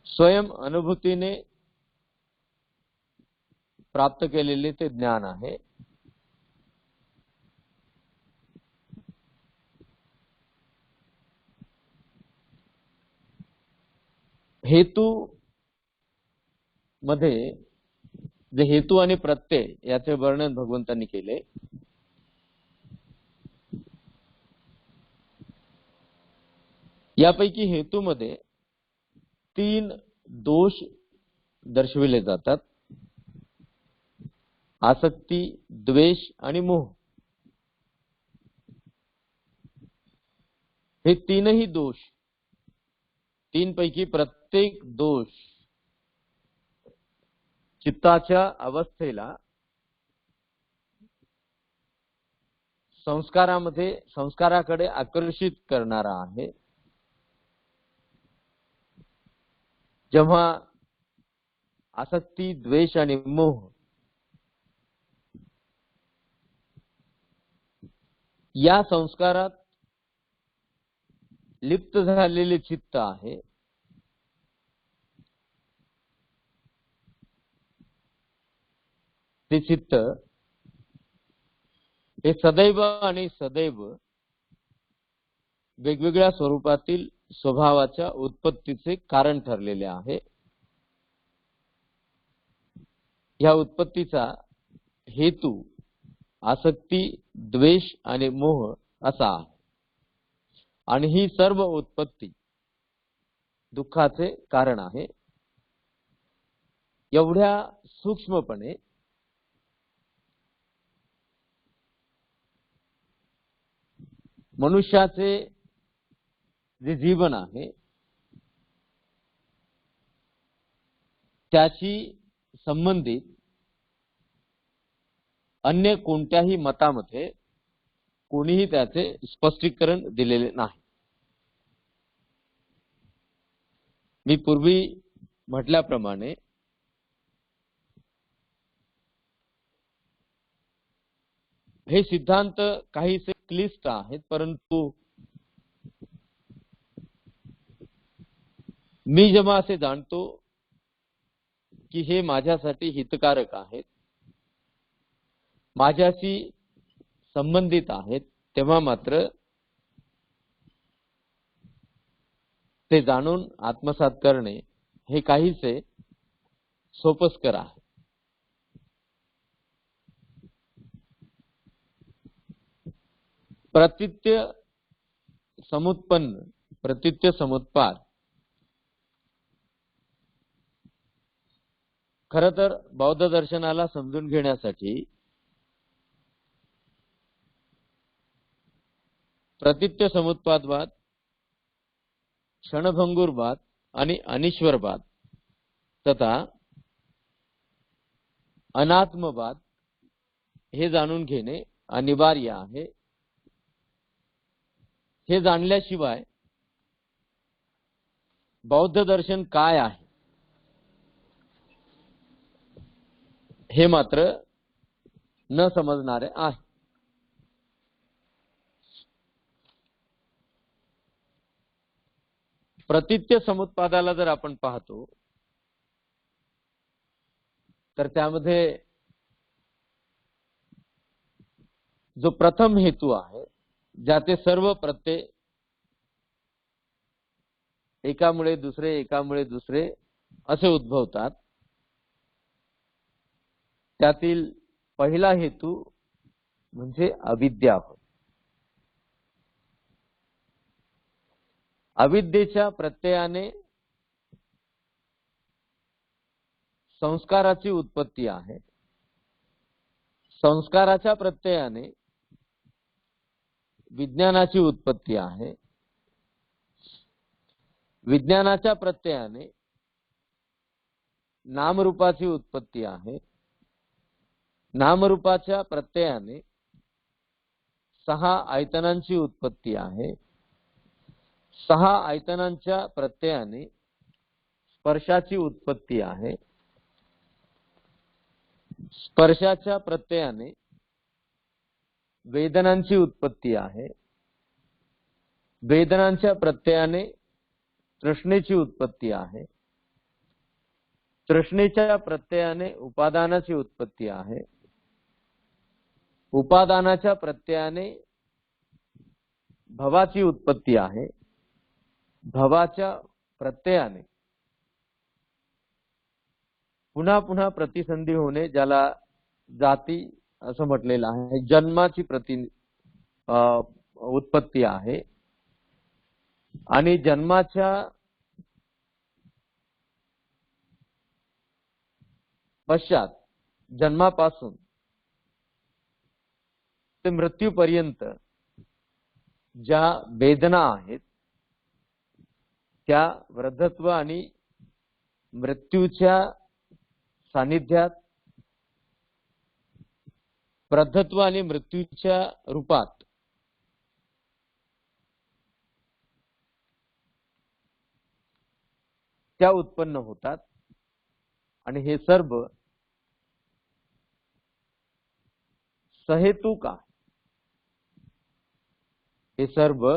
स्वयं अनुभूतीने प्राप्त केलेले ते ज्ञान आहे. हेतू मध्ये जे हेतू आणि प्रत्यय याचे वर्णन भगवंतांनी केले. यापैकी हेतूमध्ये 3 दोष दर्शविले जातात: आसक्ती, द्वेष आणि मोह. हे तीनही दोष, 3 पैकी प्रत्येक दोष चित्ताच्या अवस्थेला संस्काराकडे आकर्षित करणारा आहे. जेव्हा आसक्ती, द्वेष आणि मोह या संस्कारात लिप्त झालेले चित्त आहे, ते चित्त हे सदैव आणि सदैव वेगवेगळ्या स्वरूपातील स्वभावाच्या उत्पत्तीचे कारण ठरलेले आहे. या उत्पत्तीचा हेतू आसक्ती, द्वेष आणि मोह असा आहे. आणि ही सर्व उत्पत्ती दुःखाचे कारण आहे. एवढ्या सूक्ष्मपणे मनुष्याचे जे जीवन आहे त्याची संबंधित अन्य कोणत्याही मतामध्ये कोणीही त्याचे स्पष्टीकरण दिलेले नाही. मी पूर्वी म्हटल्याप्रमाणे हे सिद्धांत काहीसे क्लिष्ट आहेत, परंतु मी जेव्हा असे जाणतो की हे माझ्यासाठी हितकारक आहेत, माझ्याशी संबंधित आहेत, तेव्हा मात्र ते जाणून आत्मसात करणे हे काहीसे सोपस्कर आहे. प्रतीत्य समुत्पन्न, प्रतीत्य समुत्पाद खरं तर बौद्ध दर्शनाला समजून घेण्यासाठी प्रतीत्य समुत्पादवाद, क्षणभंगुरवाद आणि अनिश्वरवाद तथा अनात्मवाद हे जाणून घेणे अनिवार्य आहे. हे जाणल्याशिवाय बौद्ध दर्शन काय आहे हे मात्र न समजणारे आहे. प्रतीत्य समुत्पादाला जर आपण पाहतो तर त्यामध्ये जो प्रथम हेतू आहे, ज्याचे सर्व प्रत्यय एकामुळे दुसरे, एकामुळे दुसरे असे उद्भवतात, त्यातील पहिला हेतू म्हणजे अविद्या होय. अविद्येच्या प्रत्ययाने संस्काराची उत्पत्ती आहे. संस्काराच्या प्रत्ययाने विज्ञानाची उत्पत्ती आहे. विज्ञानाच्या प्रत्ययाने नामरूपाची उत्पत्ती आहे. नामरूपाच्या प्रत्ययाने 6 आयतनांची उत्पत्ती आहे. 6 आयतनांच्या प्रत्ययाने स्पर्शाची उत्पत्ती आहे. स्पर्शाच्या प्रत्ययाने वेदनांची उत्पत्ती आहे. वेदनांच्या प्रत्ययाने तृष्णेची उत्पत्ती आहे. तृष्णेच्या प्रत्ययाने उपादानाची उत्पत्ती आहे. उपादानाच्या प्रत्ययाने भवाची उत्पत्ती आहे. भवाच्या प्रत्ययाने पुन्हा पुन्हा प्रतिसंधी होणे, ज्याला जाती असं म्हटलेलं आहे, जन्माची उत्पत्ती आहे. आणि जन्माच्या पश्चात, जन्मापासून ते मृत्यूपर्यंत ज्या वेदना आहेत, त्या वृद्धत्व आणि मृत्यूच्या सानिध्यात, वृद्धत्व आणि मृत्यूच्या रूपात त्या उत्पन्न होतात. आणि हे सर्व सहेतुक आहे. हे सर्व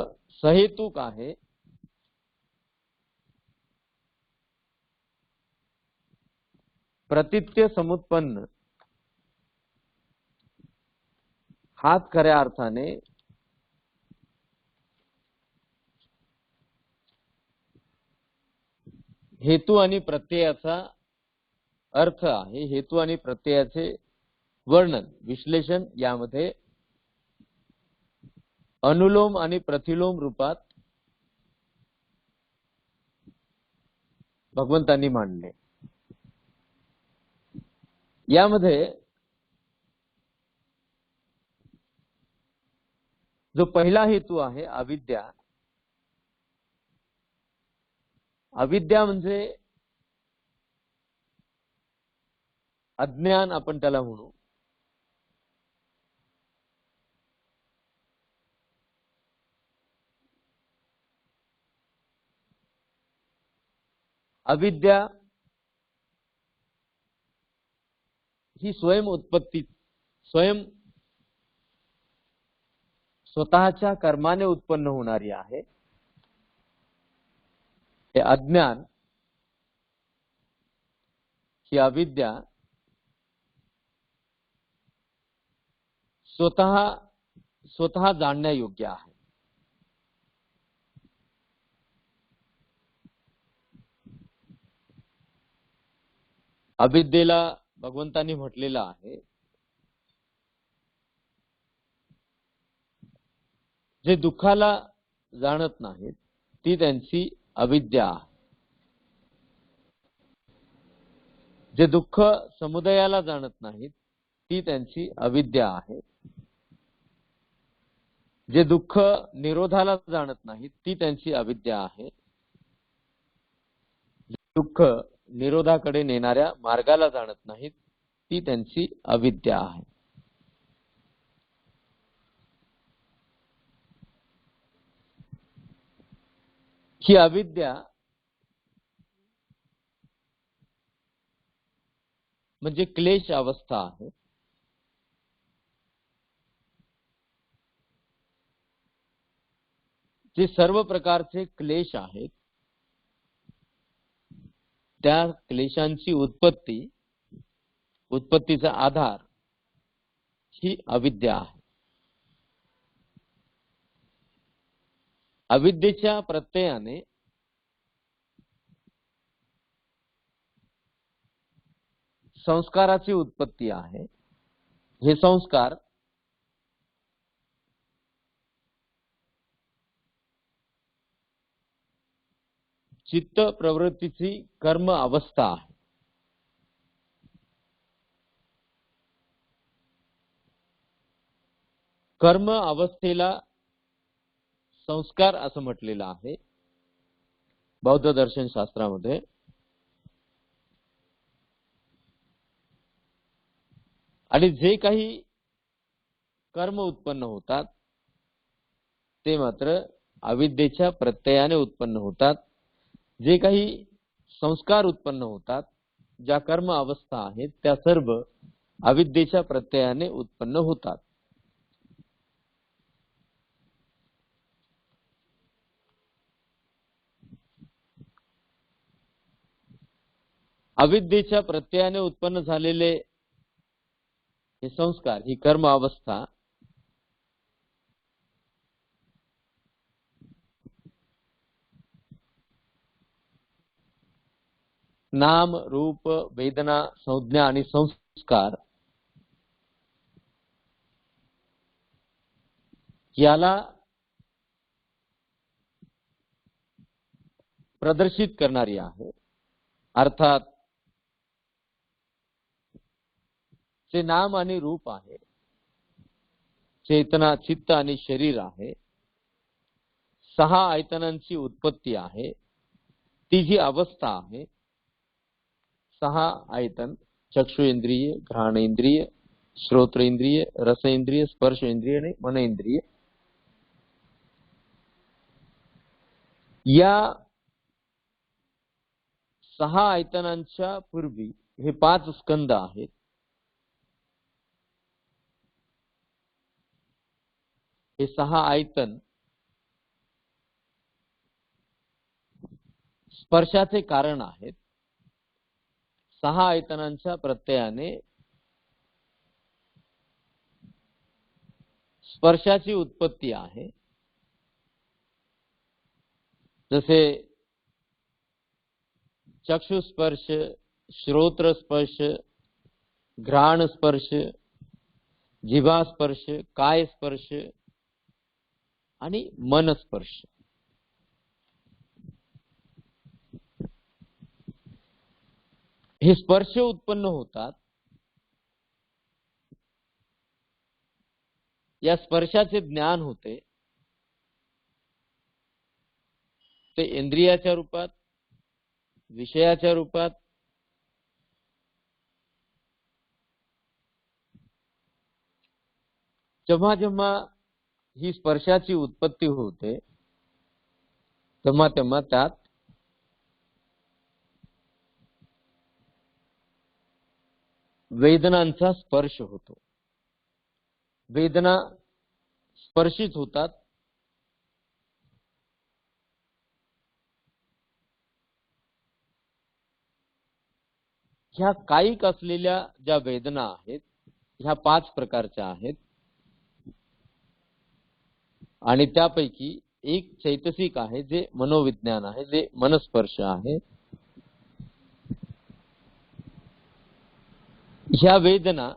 सहेतुक आहे. प्रतित्य समुत्पन्न हाच खऱ्या अर्थाने हेतू आणि प्रत्ययाचा अर्थ आहे. हेतू आणि प्रत्ययाचे वर्णन, विश्लेषण यामध्ये अनुलोम आणि प्रतिलोम रूपात भगवंतांनी मांडले. यामध्ये जो पहिला हेतू आहे अविद्या, अविद्या म्हणजे अज्ञान आपण त्याला म्हणू. अविद्या ही स्वतःच्या कर्माने उत्पन्न होणारी आहे. हे अज्ञान, ही अविद्या स्वतः जाणण्यायोग्य आहे. अविद्येला भगवंतांनी म्हटलेलं आहे, जे दुःखाला जाणत नाहीत ती त्यांची अविद्या आहे. जे दुःख समुदयाला जाणत नाहीत ती त्यांची अविद्या आहे. जे दुःख निरोधाला जाणत नाहीत ती त्यांची अविद्या आहे. दुःख निरोधाकडे नेणाऱ्या मार्गाला जाणत नाहीत ती त्यांची अविद्या आहे. ही अविद्या म्हणजे क्लेश अवस्था आहे. जे सर्व प्रकारचे क्लेश आहेत, त्या क्लेशांची उत्पत्तीचा आधार ही अविद्या आहे. अविद्येच्या प्रत्ययाने संस्काराची उत्पत्ती आहे. हे संस्कार चित्त प्रवृत्तीची कर्म अवस्था आहे. कर्म अवस्थेला संस्कार असं म्हटलेलं आहे बौद्ध दर्शन शास्त्रामध्ये. आणि जे काही कर्म उत्पन्न होतात ते मात्र अविद्येच्या प्रत्ययाने उत्पन्न होतात. जे काही संस्कार उत्पन्न होतात, ज्या कर्म अवस्था आहेत, त्या सर्व अविद्येच्या प्रत्ययाने उत्पन्न होतात. अविद्येच्या प्रत्ययाने उत्पन्न झालेले हे संस्कार, ही कर्म अवस्था नाम, रूप, वेदना, संज्ञा आणि संस्कार याला प्रदर्शित करणारी आहे. अर्थात जे नाम आणि रूप आहे, चेतना, चित्त आणि शरीर आहे, 6 आयतनांची उत्पत्ती आहे, ती जी अवस्था आहे, 6 आयतन, चक्षुइंद्रिय, घ्राणेंद्रिय, श्रोत्रेंद्रिय, रसेंद्रिय, स्पर्शेंद्रिय आणि मनएंद्रिय, या 6 आयतनांच्या पूर्वी हे 5 स्कंद आहेत. हे 6 आयतन स्पर्शाचे कारण आहेत. 6 आयतनांच्या प्रत्ययाने स्पर्शाची उत्पत्ती आहे. जसे चक्षुस्पर्श, श्रोत्रस्पर्श, घ्राण स्पर्श, जिव्हा स्पर्श, काय स्पर्श आणि मन स्पर्श. हे स्पर्श उत्पन्न होतात. या स्पर्शाचे ज्ञान होते ते इंद्रियाच्या रूपात, विषयाच्या रूपात, जेव्हा जेव्हा ही स्पर्शाची उत्पत्ती होते तेव्हा तेव्हा त्यात वेदनांचा स्पर्श होतो. वेदना स्पर्शित होतात. ह्या कायिक असलेल्या ज्या वेदना आहेत ह्या 5 प्रकारच्या आहेत आणि त्यापैकी एक चैतसिक आहे जे मनोविज्ञान आहे, जे मनस्पर्श आहे. ह्या वेदना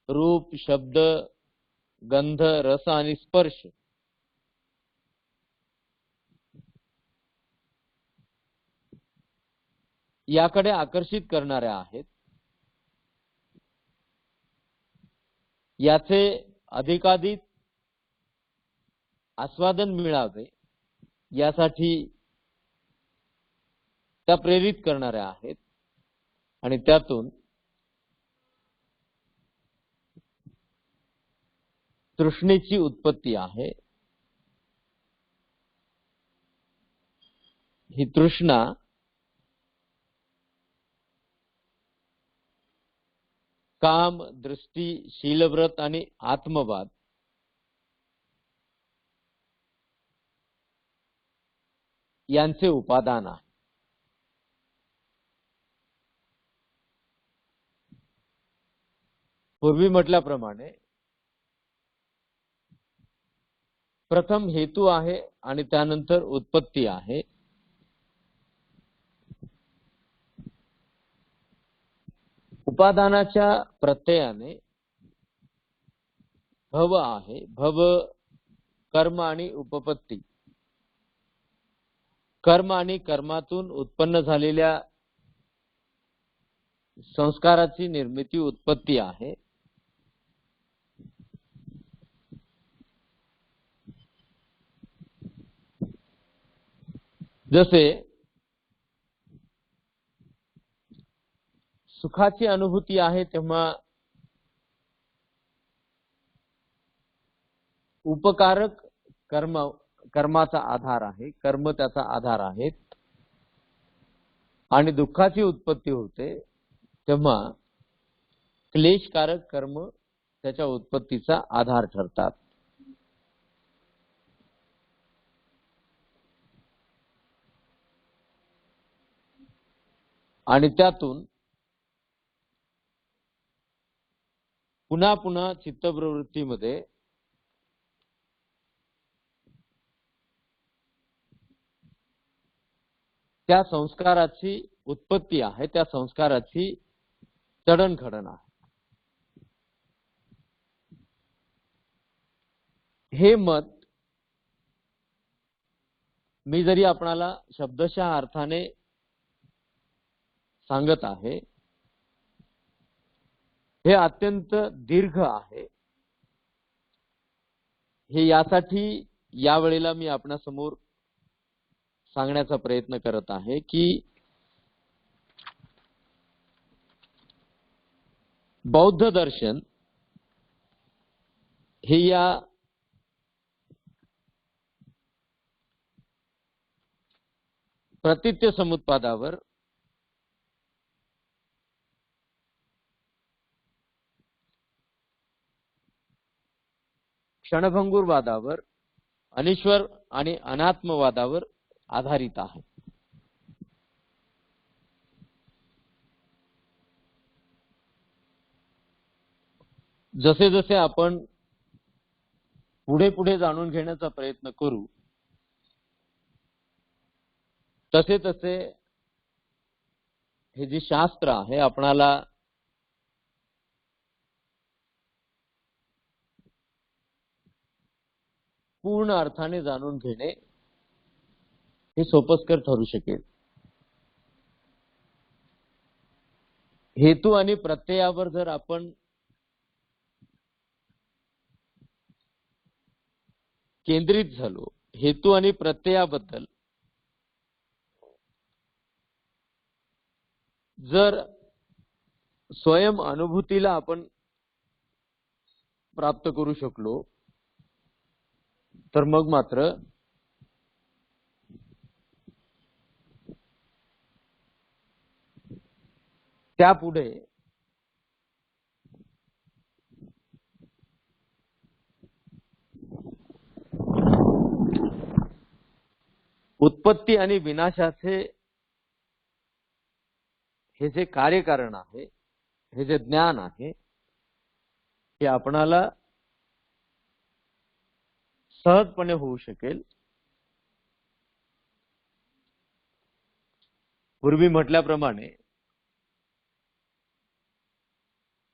रूप, शब्द, गंध, रस आणि स्पर्श याकडे आकर्षित करणाऱ्या आहेत. याचे अधिकाधिक आस्वादन मिळावे यासाठी त्या प्रेरित करणाऱ्या आहेत आणि त्यातून तृष्णेची उत्पत्ती आहे. ही तृष्णा काम, दृष्टी, शीलव्रत आणि आत्मवाद यांचे उपादान आहे. पूर्वी म्हटल्याप्रमाणे प्रथम हेतू आहे आणि त्यानंतर उत्पत्ती आहे. उपादानाच्या प्रत्ययाने भव आहे. भव कर्म आणि उपपत्ती. कर्म आणि कर्मातून उत्पन्न झालेल्या संस्काराची निर्मिती उत्पत्ती आहे. जसे सुखाची अनुभूती आहे तेव्हा उपकारक कर्माचा आधार आहे, कर्म त्याचा आधार आहे. आणि दुःखाची उत्पत्ती होते तेव्हा क्लेशकारक कर्म त्याच्या उत्पत्तीचा आधार ठरतात. आणि त्यातून पुन्हा पुन्हा चित्तप्रवृत्तीमध्ये त्या संस्काराची उत्पत्ती आहे, त्या संस्काराची जडणघडण आहे. हे मत मी जरी आपणाला शब्दशः अर्थाने सांगत आहे, हे अत्यंत दीर्घ आहे. हे यासाठी यावेळेला मी आपणासमोर सांगण्याचा प्रयत्न करत आहे की बौद्ध दर्शन हे या प्रतित्य समुत्पादावर क्षणभंगुरवादावर, अनिश्वर आणि अनात्मवादावर आधारित आहे. जसे जसे आपण पुढे पुढे जाणून घेण्याचा प्रयत्न करू, तसे तसे हे जे शास्त्र आहे आपणाला पूर्ण अर्थाने जाणून घेणे हे सोपस्कर ठरू शकेल. हेतू आणि प्रत्ययावर जर आपण केंद्रित झालो, हेतू आणि प्रत्ययाबद्दल जर स्वयं अनुभूतीला आपण प्राप्त करू शकलो, तर मग मात्र त्यापुढे उत्पत्ती आणि विनाशाचे हे जे कार्यकारण आहे, हे जे ज्ञान आहे, हे आपणाला सहजपणे होऊ शकेल. पूर्वी म्हटल्याप्रमाणे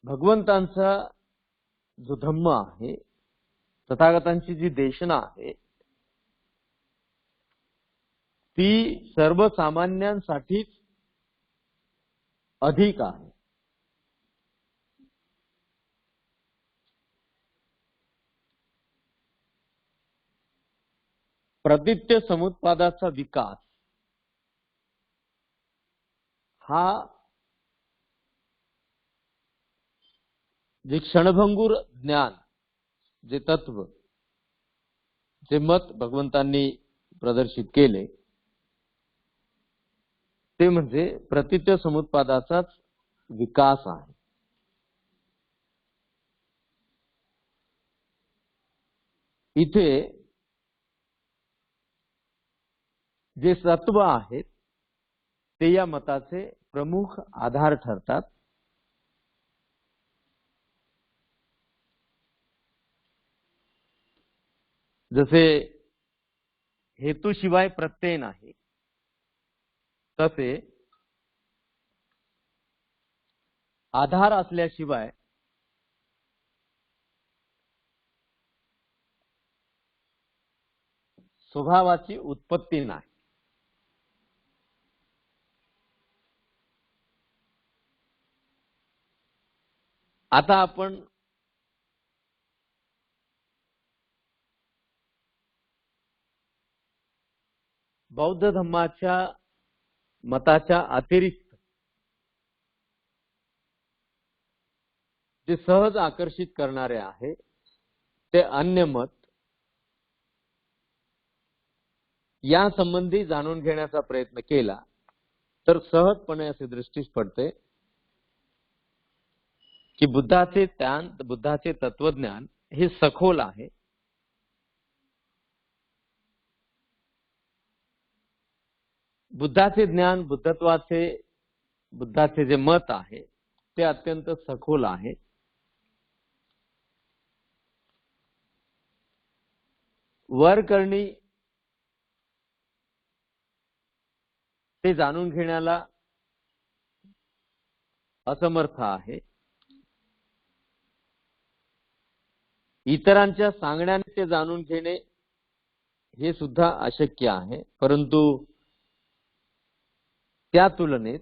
भगवंतांचा जो धम्म आहे, तथागतांची जी देशना आहे, ती सर्वसामान्यांसाठीच अधिक आहे. प्रतित्य समुत्पादाचा विकास हा जे क्षणभंगुर ज्ञान, जे तत्व, जे मत भगवंतांनी प्रदर्शित केले, ते म्हणजे प्रतित्य समुत्पादाचाच विकास आहे. इथे जे सत्व आहेत ते या मताचे प्रमुख आधार ठरतात. जसे हेतूशिवाय प्रत्यय नाही, तसे आधार असल्याशिवाय स्वभावाची उत्पत्ती नाही. आता आपण बौद्ध धम्माच्या मताच्या अतिरिक्त जे सहज आकर्षित करणारे आहे ते अन्य मत या संबंधी जाणून घेण्याचा प्रयत्न केला तर सहजपणे असे दृष्टीस पडते की बुद्धाचे तत्वज्ञान हे सखोल आहे. बुद्धाचे ज्ञान, बुद्धाचे जे मत आहे ते अत्यंत सखोल आहे. वरकरणी ते जाणून घेण्याला असमर्थ आहे. इतरांच्या सांगण्याने ते जाणून घेणे हे सुद्धा अशक्य आहे. परंतु त्या तुलनेत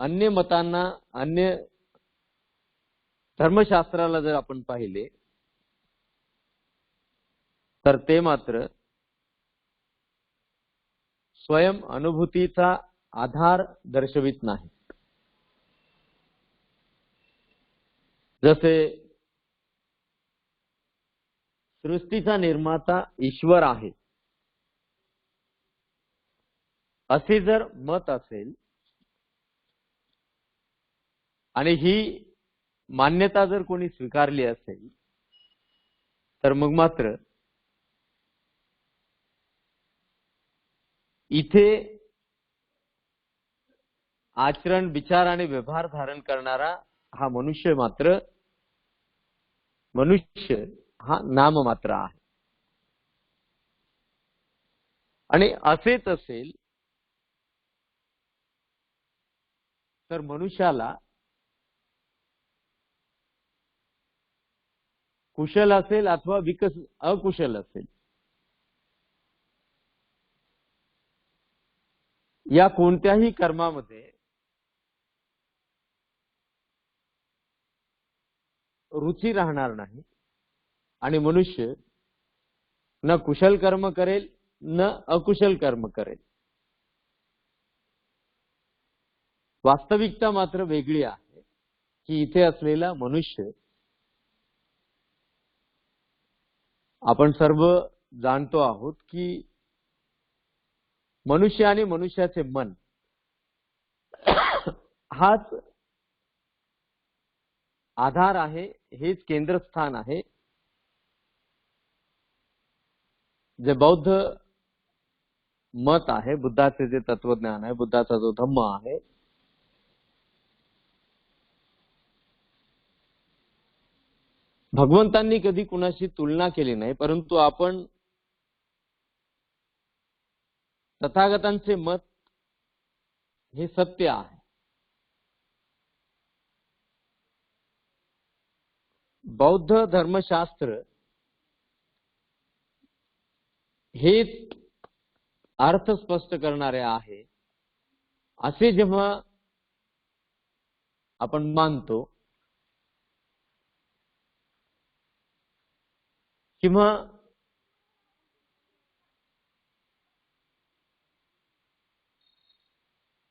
अन्य मतांना, अन्य धर्मशास्त्राला जर आपण पाहिले तर ते मात्र स्वयं अनुभूतीचा आधार दर्शवित नाही. जसे सृष्टीचा निर्माता ईश्वर आहे असे जर मत असेल आणि ही मान्यता जर कोणी स्वीकारली असेल तर मग मात्र इथे आचरण, विचार आणि व्यवहार धारण करणारा हा मनुष्य हा नाममात्र आहे. आणि असेच असेल तर मनुष्याला कुशल असेल अथवा अकुशल असेल, या कोणत्याही कर्मामध्ये रुची राहणार नाही आणि मनुष्य न कुशल कर्म करेल न अकुशल कर्म करेल. वास्तविकता मात्र वेगळी आहे की इथे असलेला मनुष्य, आपण सर्व जाणतो आहोत की मनुष्य आणि मनुष्याचे मन हाच आधार आहे, हेच केंद्रस्थान आहे. जे बौद्ध मत आहे, बुद्धाचे जे तत्वज्ञान आहे, बुद्धाचा जो धम्म आहे, भगवंतांनी कधी कुणाशी तुलना केली नाही. परंतु आपण तथागतांचे मत हे सत्य आहे. बौद्ध धर्मशास्त्र हे अर्थ स्पष्ट करणारे आहे असे जेव्हा आपण मानतो किंवा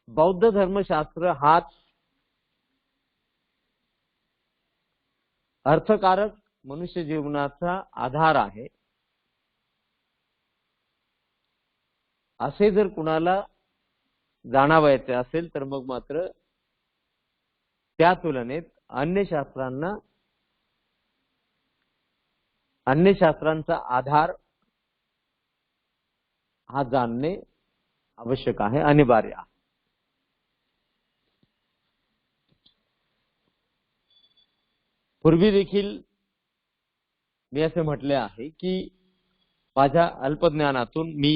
बौद्ध धर्मशास्त्र हाच अर्थकारक मनुष्य जीवनाचा आधार आहे असे जर कुणाला जाणावायचे असेल तर मग मात्र त्या तुलनेत अन्य शास्त्रांचा आधार हा जाणणे आवश्यक आहे, अनिवार्य आहे. पूर्वी देखील मी असे म्हटले आहे की माझ्या अल्पज्ञानातून मी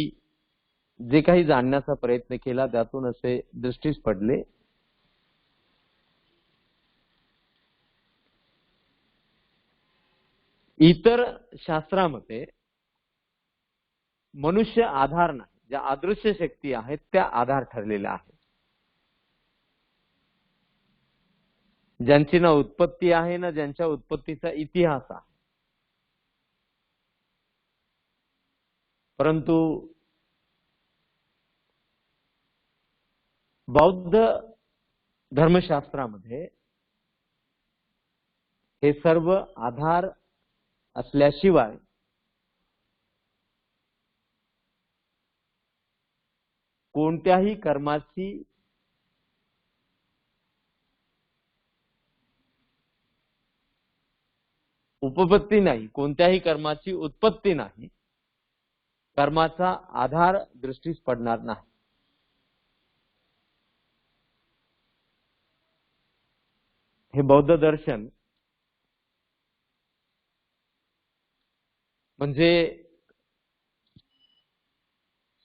जे काही जाणण्याचा प्रयत्न केला त्यातून असे दृष्टीस पडले इतर शास्त्रामध्ये मनुष्य आधार नाही, ज्या अदृश्य शक्ती आहेत त्या आधार ठरलेल्या आहेत. ज्यांची ना उत्पत्ती आहे ना ज्यांच्या उत्पत्तीचा इतिहास आहे. परंतु बौद्ध धर्मशास्त्रामध्ये हे सर्व आधार असल्याशिवाय कोणत्याही कर्माची उपपत्ती नाही, कोणत्याही कर्माची उत्पत्ती नाही, कर्माचा आधार दृष्टीस पडणार नाही. हे बौद्ध दर्शन म्हणजे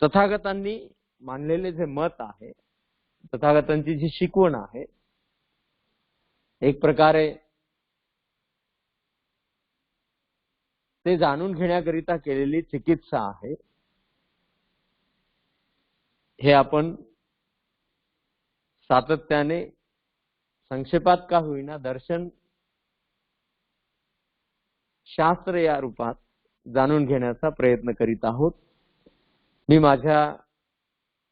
तथागतांनी मानलेले जे मत आहे, तथागतांची जी शिकवण आहे, एक प्रकारे ते जाणून घेण्याकरिता केलेली चिकित्सा आहे. हे आपण सातत्याने संक्षेपात का होईना दर्शन शास्त्र या रूपात जाणून घेण्याचा प्रयत्न करीत आहोत. मी माझ्या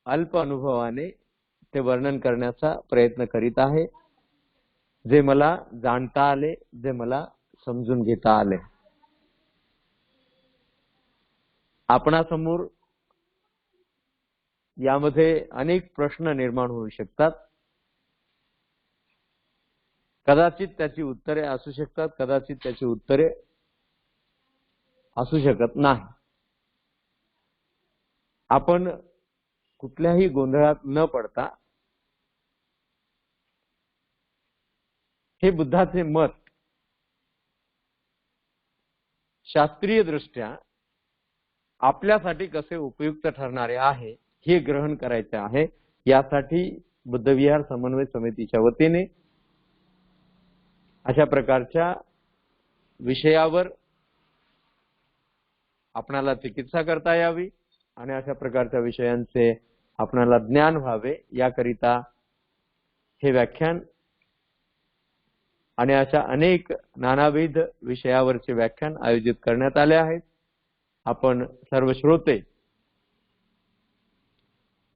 अल्प अनुभवाने ते वर्णन करण्याचा प्रयत्न करीत आहे, जे मला जाणता आले, जे मला समजून घेता आले. आपणासमोर यामध्ये अनेक प्रश्न निर्माण होऊ शकतात. कदाचित त्याची उत्तरे असू शकतात, कदाचित त्याची उत्तरे असू शकत नाही. आपण कुठल्याही गोंधळात न पडता हे बुद्धाचे मत शास्त्रीय दृष्ट्या आपल्यासाठी कसे उपयुक्त ठरणारे आहे हे ग्रहण करायचे आहे. यासाठी बुद्धविहार समन्वय समितीच्या वतीने अशा प्रकारच्या विषयावर आपणाला चिकित्सा करता यावी आणि अशा प्रकारच्या विषयांचे आपणाला ज्ञान व्हावे याकरिता हे व्याख्यान आणि अशा अनेक नानाविध विषयावरचे व्याख्यान आयोजित करण्यात आले आहेत. आपण सर्व श्रोते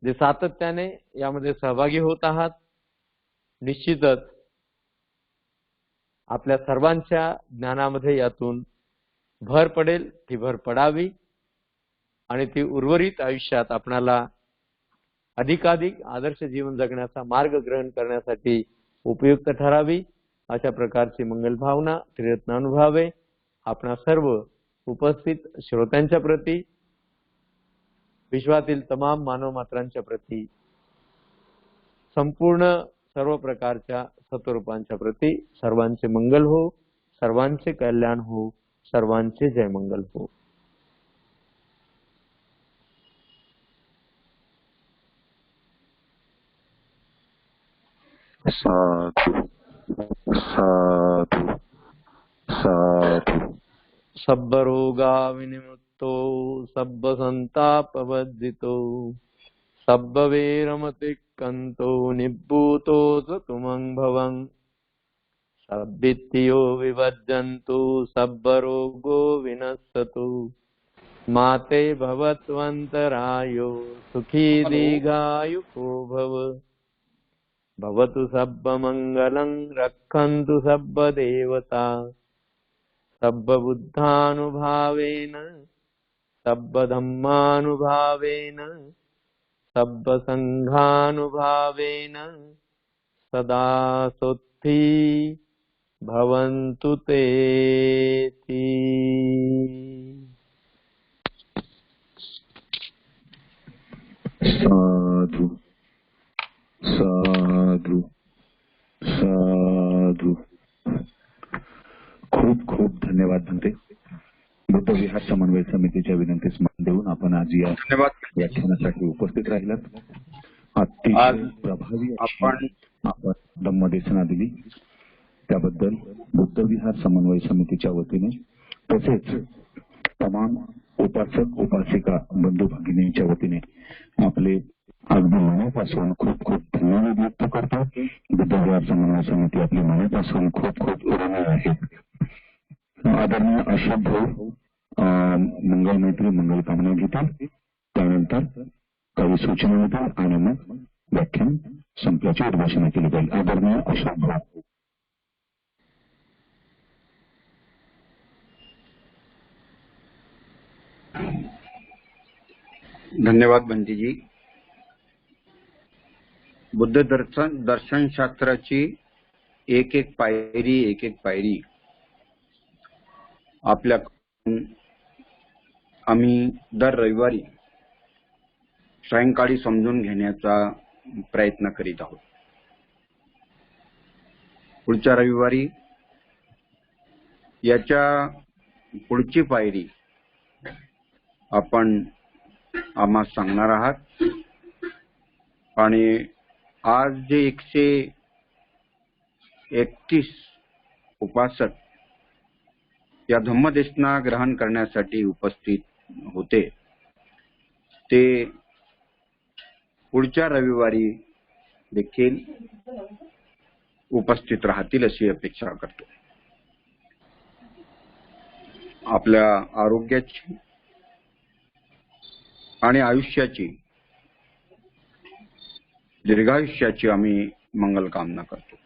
जे सातत्याने यामध्ये सहभागी होत आहात, निश्चितच आपल्या सर्वांच्या ज्ञानामध्ये यातून भर पडेल, ती भर पडावी आणि ती उर्वरित आयुष्यात आपणाला अधिकाधिक आदर्श जीवन जगण्याचा मार्ग ग्रहण करण्यासाठी उपयुक्त ठरावी. अशा प्रकारची मंगल भावना त्रिरत्न अनुभवावे. आपणा सर्व उपस्थित श्रोत्यांच्या प्रती, विश्वातील तमाम मानव मात्रांच्या प्रती, संपूर्ण सर्व प्रकारच्या सत्वरूपांच्या प्रती सर्वांचे मंगल हो, सर्वांचे कल्याण हो, सर्वांचे जय मंगल हो. साधु साधु साधु. सब्ब रोगा विनिमुक्तो सब्ब संतापवर्जितो सब्ब वेरमतिक्कन्तो निब्बूतो सतुमं भवं सब्बित्तियो विभज्जन्तु सब्ब रोगो विनश्यतु माते भवत्वन्तरायो सुखी दीर्घायुको भव. भवतु सब्ब मंगलं रक्षन्तु सब्ब देवता सब्ब बुद्धानुभावेन सब्ब धम्मानुभावेन सब्ब संघानुभावेन सदा सोत्थी भवन्तु तेति. साधु साधु साधु. खूप खूप धन्यवाद म्हणते. बुद्ध विहार समन्वय समितीच्या विनंतीस मान देऊन आपण आज या व्याख्यानासाठी उपस्थित राहिलात. अतिशय प्रभावी आपण धम्मदेशना दिली, त्याबद्दल बुद्ध विहार समन्वय समितीच्या वतीने तसेच तमाम उपासक उपासिका बंधू भगिनींच्या वतीने आपले अगदी मनापासून खूप खूप धन्यवाद व्यक्त करतो. बुद्ध विहार समन्वय समिती आपली मनापासून खूप खूप ऋणी आहे. आदरणीय अशोक भाऊ मंगल मैत्री मंगल कामना घेतील, त्यानंतर काही सूचना होतील आणि मग व्याख्यान संपल्याची उद्घोषणा केली जाईल. आदरणीय अशोक भाऊ. धन्यवाद बंटीजी. बुद्ध दर्शन शास्त्राची एक एक पायरी आपल्या आम्ही दर रविवारी सायंकाळी समजून घेण्याचा प्रयत्न करीत आहोत. पुढच्या रविवारी याच्या पुढची पायरी आपण आम्हाला सांगणार आहात. आणि आज जे 131 उपासक या धम्मदेशना ग्रहण करण्यासाठी उपस्थित होते, ते पुढच्या रविवारी देखील उपस्थित राहतील अशी अपेक्षा करतो. आपल्या आरोग्याची आणि आयुष्याची, दीर्घायुष्याची आम्ही मंगल कामना करतो.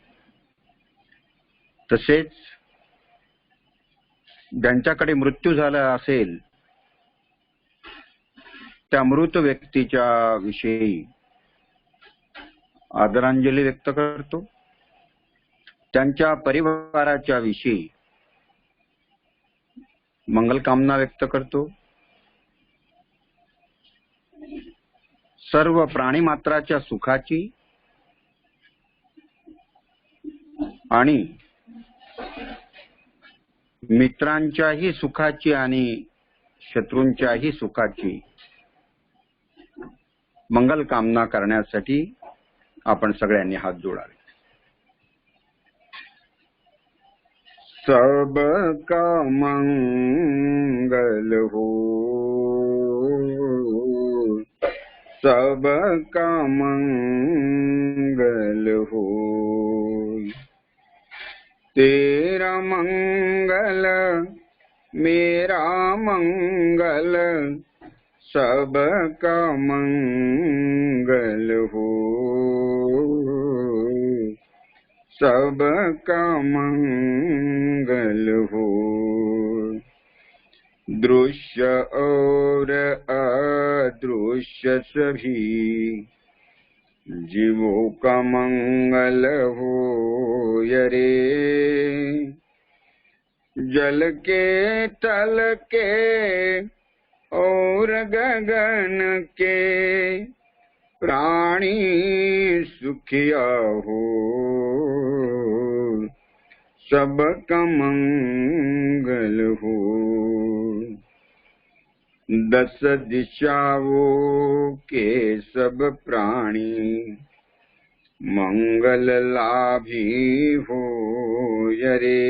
तसेच ज्यांच्याकडे मृत्यू झाला असेल त्या मृत व्यक्तीच्या विषयी आदरांजली व्यक्त करतो. त्यांच्या परिवाराच्या विषयी मंगल कामना व्यक्त करतो. सर्व प्राणी मात्राच्या सुखाची आणि मित्रांच्याही सुखाची आणि शत्रूंच्याही सुखाची मंगल कामना करण्यासाठी आपण सगळ्यांनी हात जोडावे. सबका मंगल हो, सबका मंगल हो, तेरा मंगल मेरा मंगल, सबका मंगल हो, सबका मंगल हो. दृश्य और अदृश्य सभी जीवों का मंगल हो रे. जल के तल के और गगन के प्राणी सुखिया हो, सबका मंगल हो. 10 दिशाओं के सब प्राणी मंगल लाभी हो रे.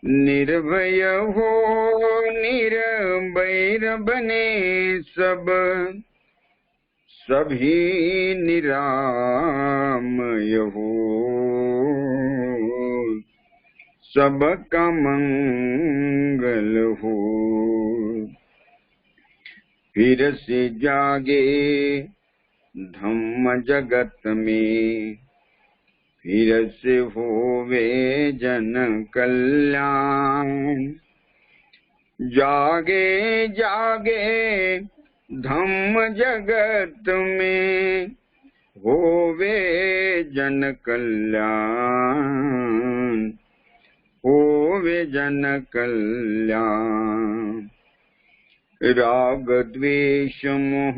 निर्भय हो निर्भय बने सब, सभी निरामय हो, सबका मंगल हो. फिर से जागे धम्म जगत में, फिर से होवे जन कल्याण. जागे जागे धम्म जगत में, होवे जन कल्याण, होवे जन कल्याण. राग द्वेष मोह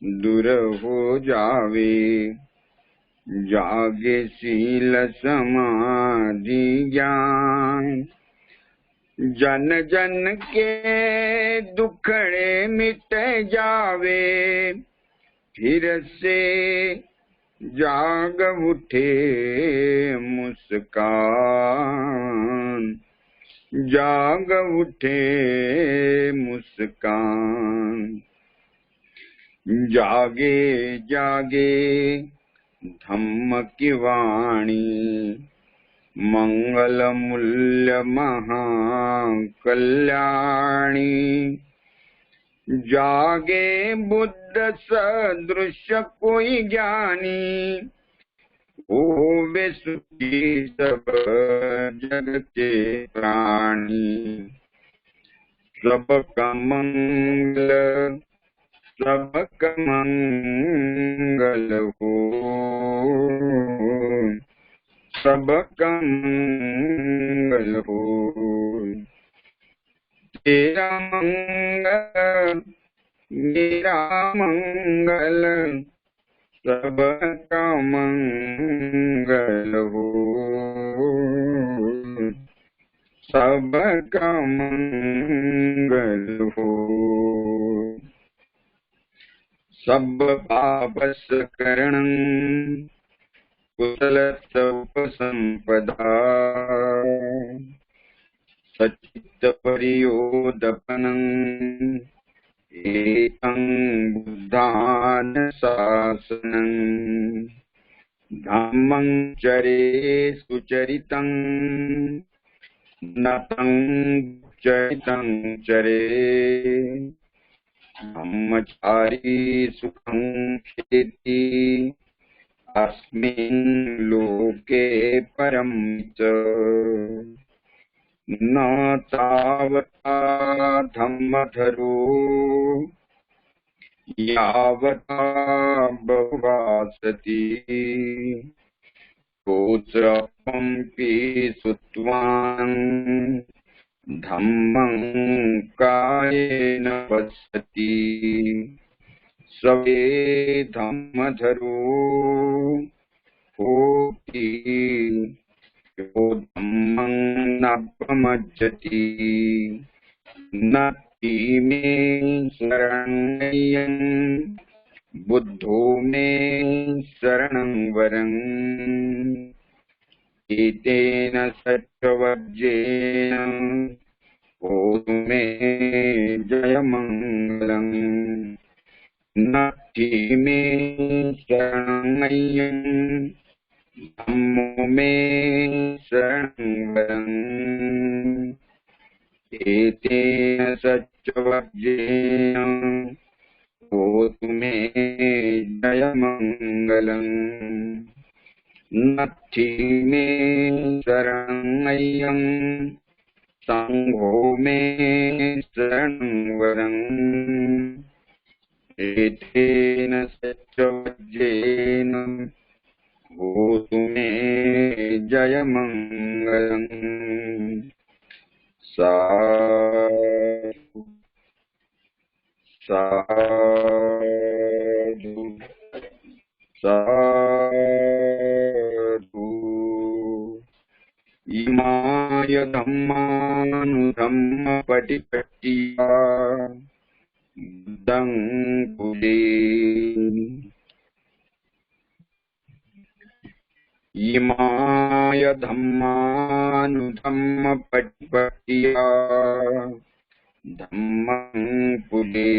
दूर हो जावे, जागे शील समाधि ज्ञान. जन जन के दुखड़े मिट जावे, फिर से जाग उठे मुस्कान, जाग उठे मुस्कान. जागे जागे धम्म की वाणी, मंगल मूल्य महाकल्याणी. जागे बुद्ध सदृश कोई ज्ञानी, होवे सुखी सब जगते प्राणी. सबका मंगल, सबका मंगल हो, सबका मंगल हो. तेरा मंगल मेरा मंगल, सबका मंगल हो, सबका मंगल हो। सब पाप सकरणं कुशलसौपसंपदा सच्चित्तपर्योदपनं एतं बुद्धानुशासनं धम्मं चरे सुचरितं नतं चरितं चरे ब्रह्मचारी सुखं खेती अस्मिन् लोके परं च न तावता धम्मधरो यावता बहुवासति गोचरपम्पि सुत्वान् धम्मं कायेन पश्यति सवे धम्मधरो होति यो धम्मं नापमज्जति नत्ति मे शरणं बुद्धो मे शरणं वरम् एतेन सत्यवज्रेण होतु मे जयमङ्गलम् नत्ति मे शरणं धम्मो मे शरणं वरम् एतेन सत्यवज्रेण होतु मे जयमङ्गलम् नत्ति मे शरणं संघो मे शरणं वरम् एतेन सत्यवज्रेण होतु मे जयमङ्गलम् साधु साधु साधु इमाय धम्मानुधम्मपटिपट्टिया बुद्धं कुले इमाय धम्मानुधम्मपटिपट्टिया धम्मं कुले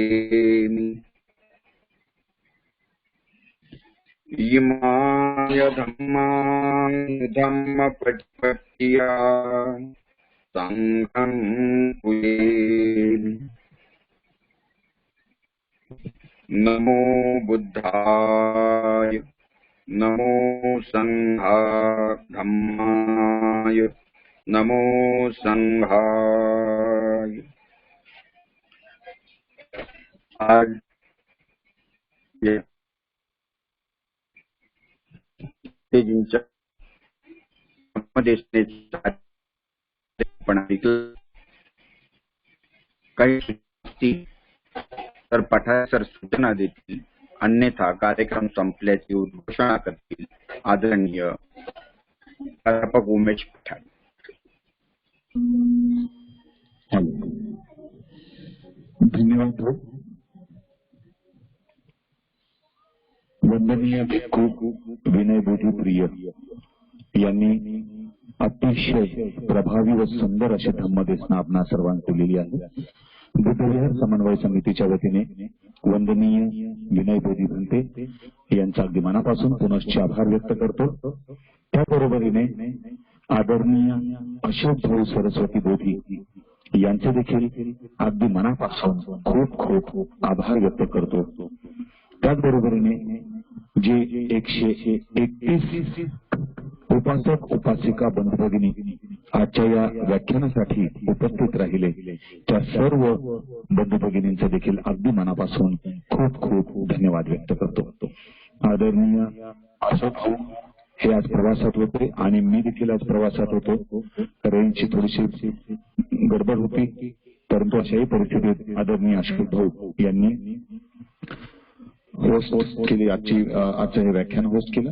इमाय धम्मानुधम्मपटिपट्टिया संघं कुले नमो बुद्धाय नमो धम्माय नमो संघाय। आज जिंच्या काही तर पठासर सूचना देतील अन्यथा कार्यक्रम संपल्याची घोषणा करतील आदरणीय प्राध्यापक उमेश पठाण। धन्यवाद। वंदनीय भिक्खू विनयबोधी प्रिय यांनी अतिशय प्रभावी व सुंदर अशी धम्मदेशना आपणा सर्वांना दिलेली आहे। बुद्धविहार समन्वय समितीच्या वतीने वंदनीय विनयबोधी भंते यांचा अगदी मनापासून पुनश्च आभार व्यक्त करतो। त्याबरोबरीने आदरणीय अशोक भाऊ सरस्वती बोधी यांचे देखील अगदी मनापासून खूप खूप आभार व्यक्त करतो। त्याचबरोबरीने जे 131 उपासक उपासिका बंधू भगिनी आजच्या या व्याख्यानासाठी उपस्थित राहिले त्या सर्व बंधू भगिनींचे देखील अगदी मनापासून खूप खूप धन्यवाद व्यक्त करतो। आदरणीय अशोक भाऊ हे आज प्रवासात होते आणि मी देखील आज प्रवासात होतो। रेंजची थोडीशी गडबड होती, परंतु अशाही परिस्थितीत आदरणीय अशोक भाऊ यांनी होस्ट केली, आजचं हे व्याख्यान होस्ट केलं।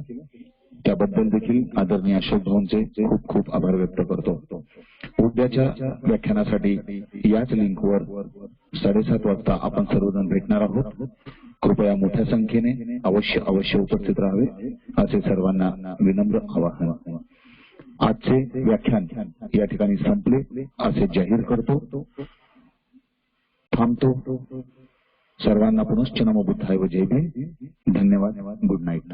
त्याबद्दल देखील आदरणीय अशोक भाऊंचे खूप खूप आभार व्यक्त करतो। उद्याच्या व्याख्यानासाठी याच लिंकवर 7:30 वाजता आपण सर्वजण भेटणार आहोत. कृपया मोठ्या संख्येने अवश्य उपस्थित राहावे असे सर्वांना विनम्र आवाहन. आजचे व्याख्यान या ठिकाणी संपले असे जाहीर करतो. थांबतो. सर्वांना पुनश्च नमो बुद्धाय व जय भीम. धन्यवाद. Good night.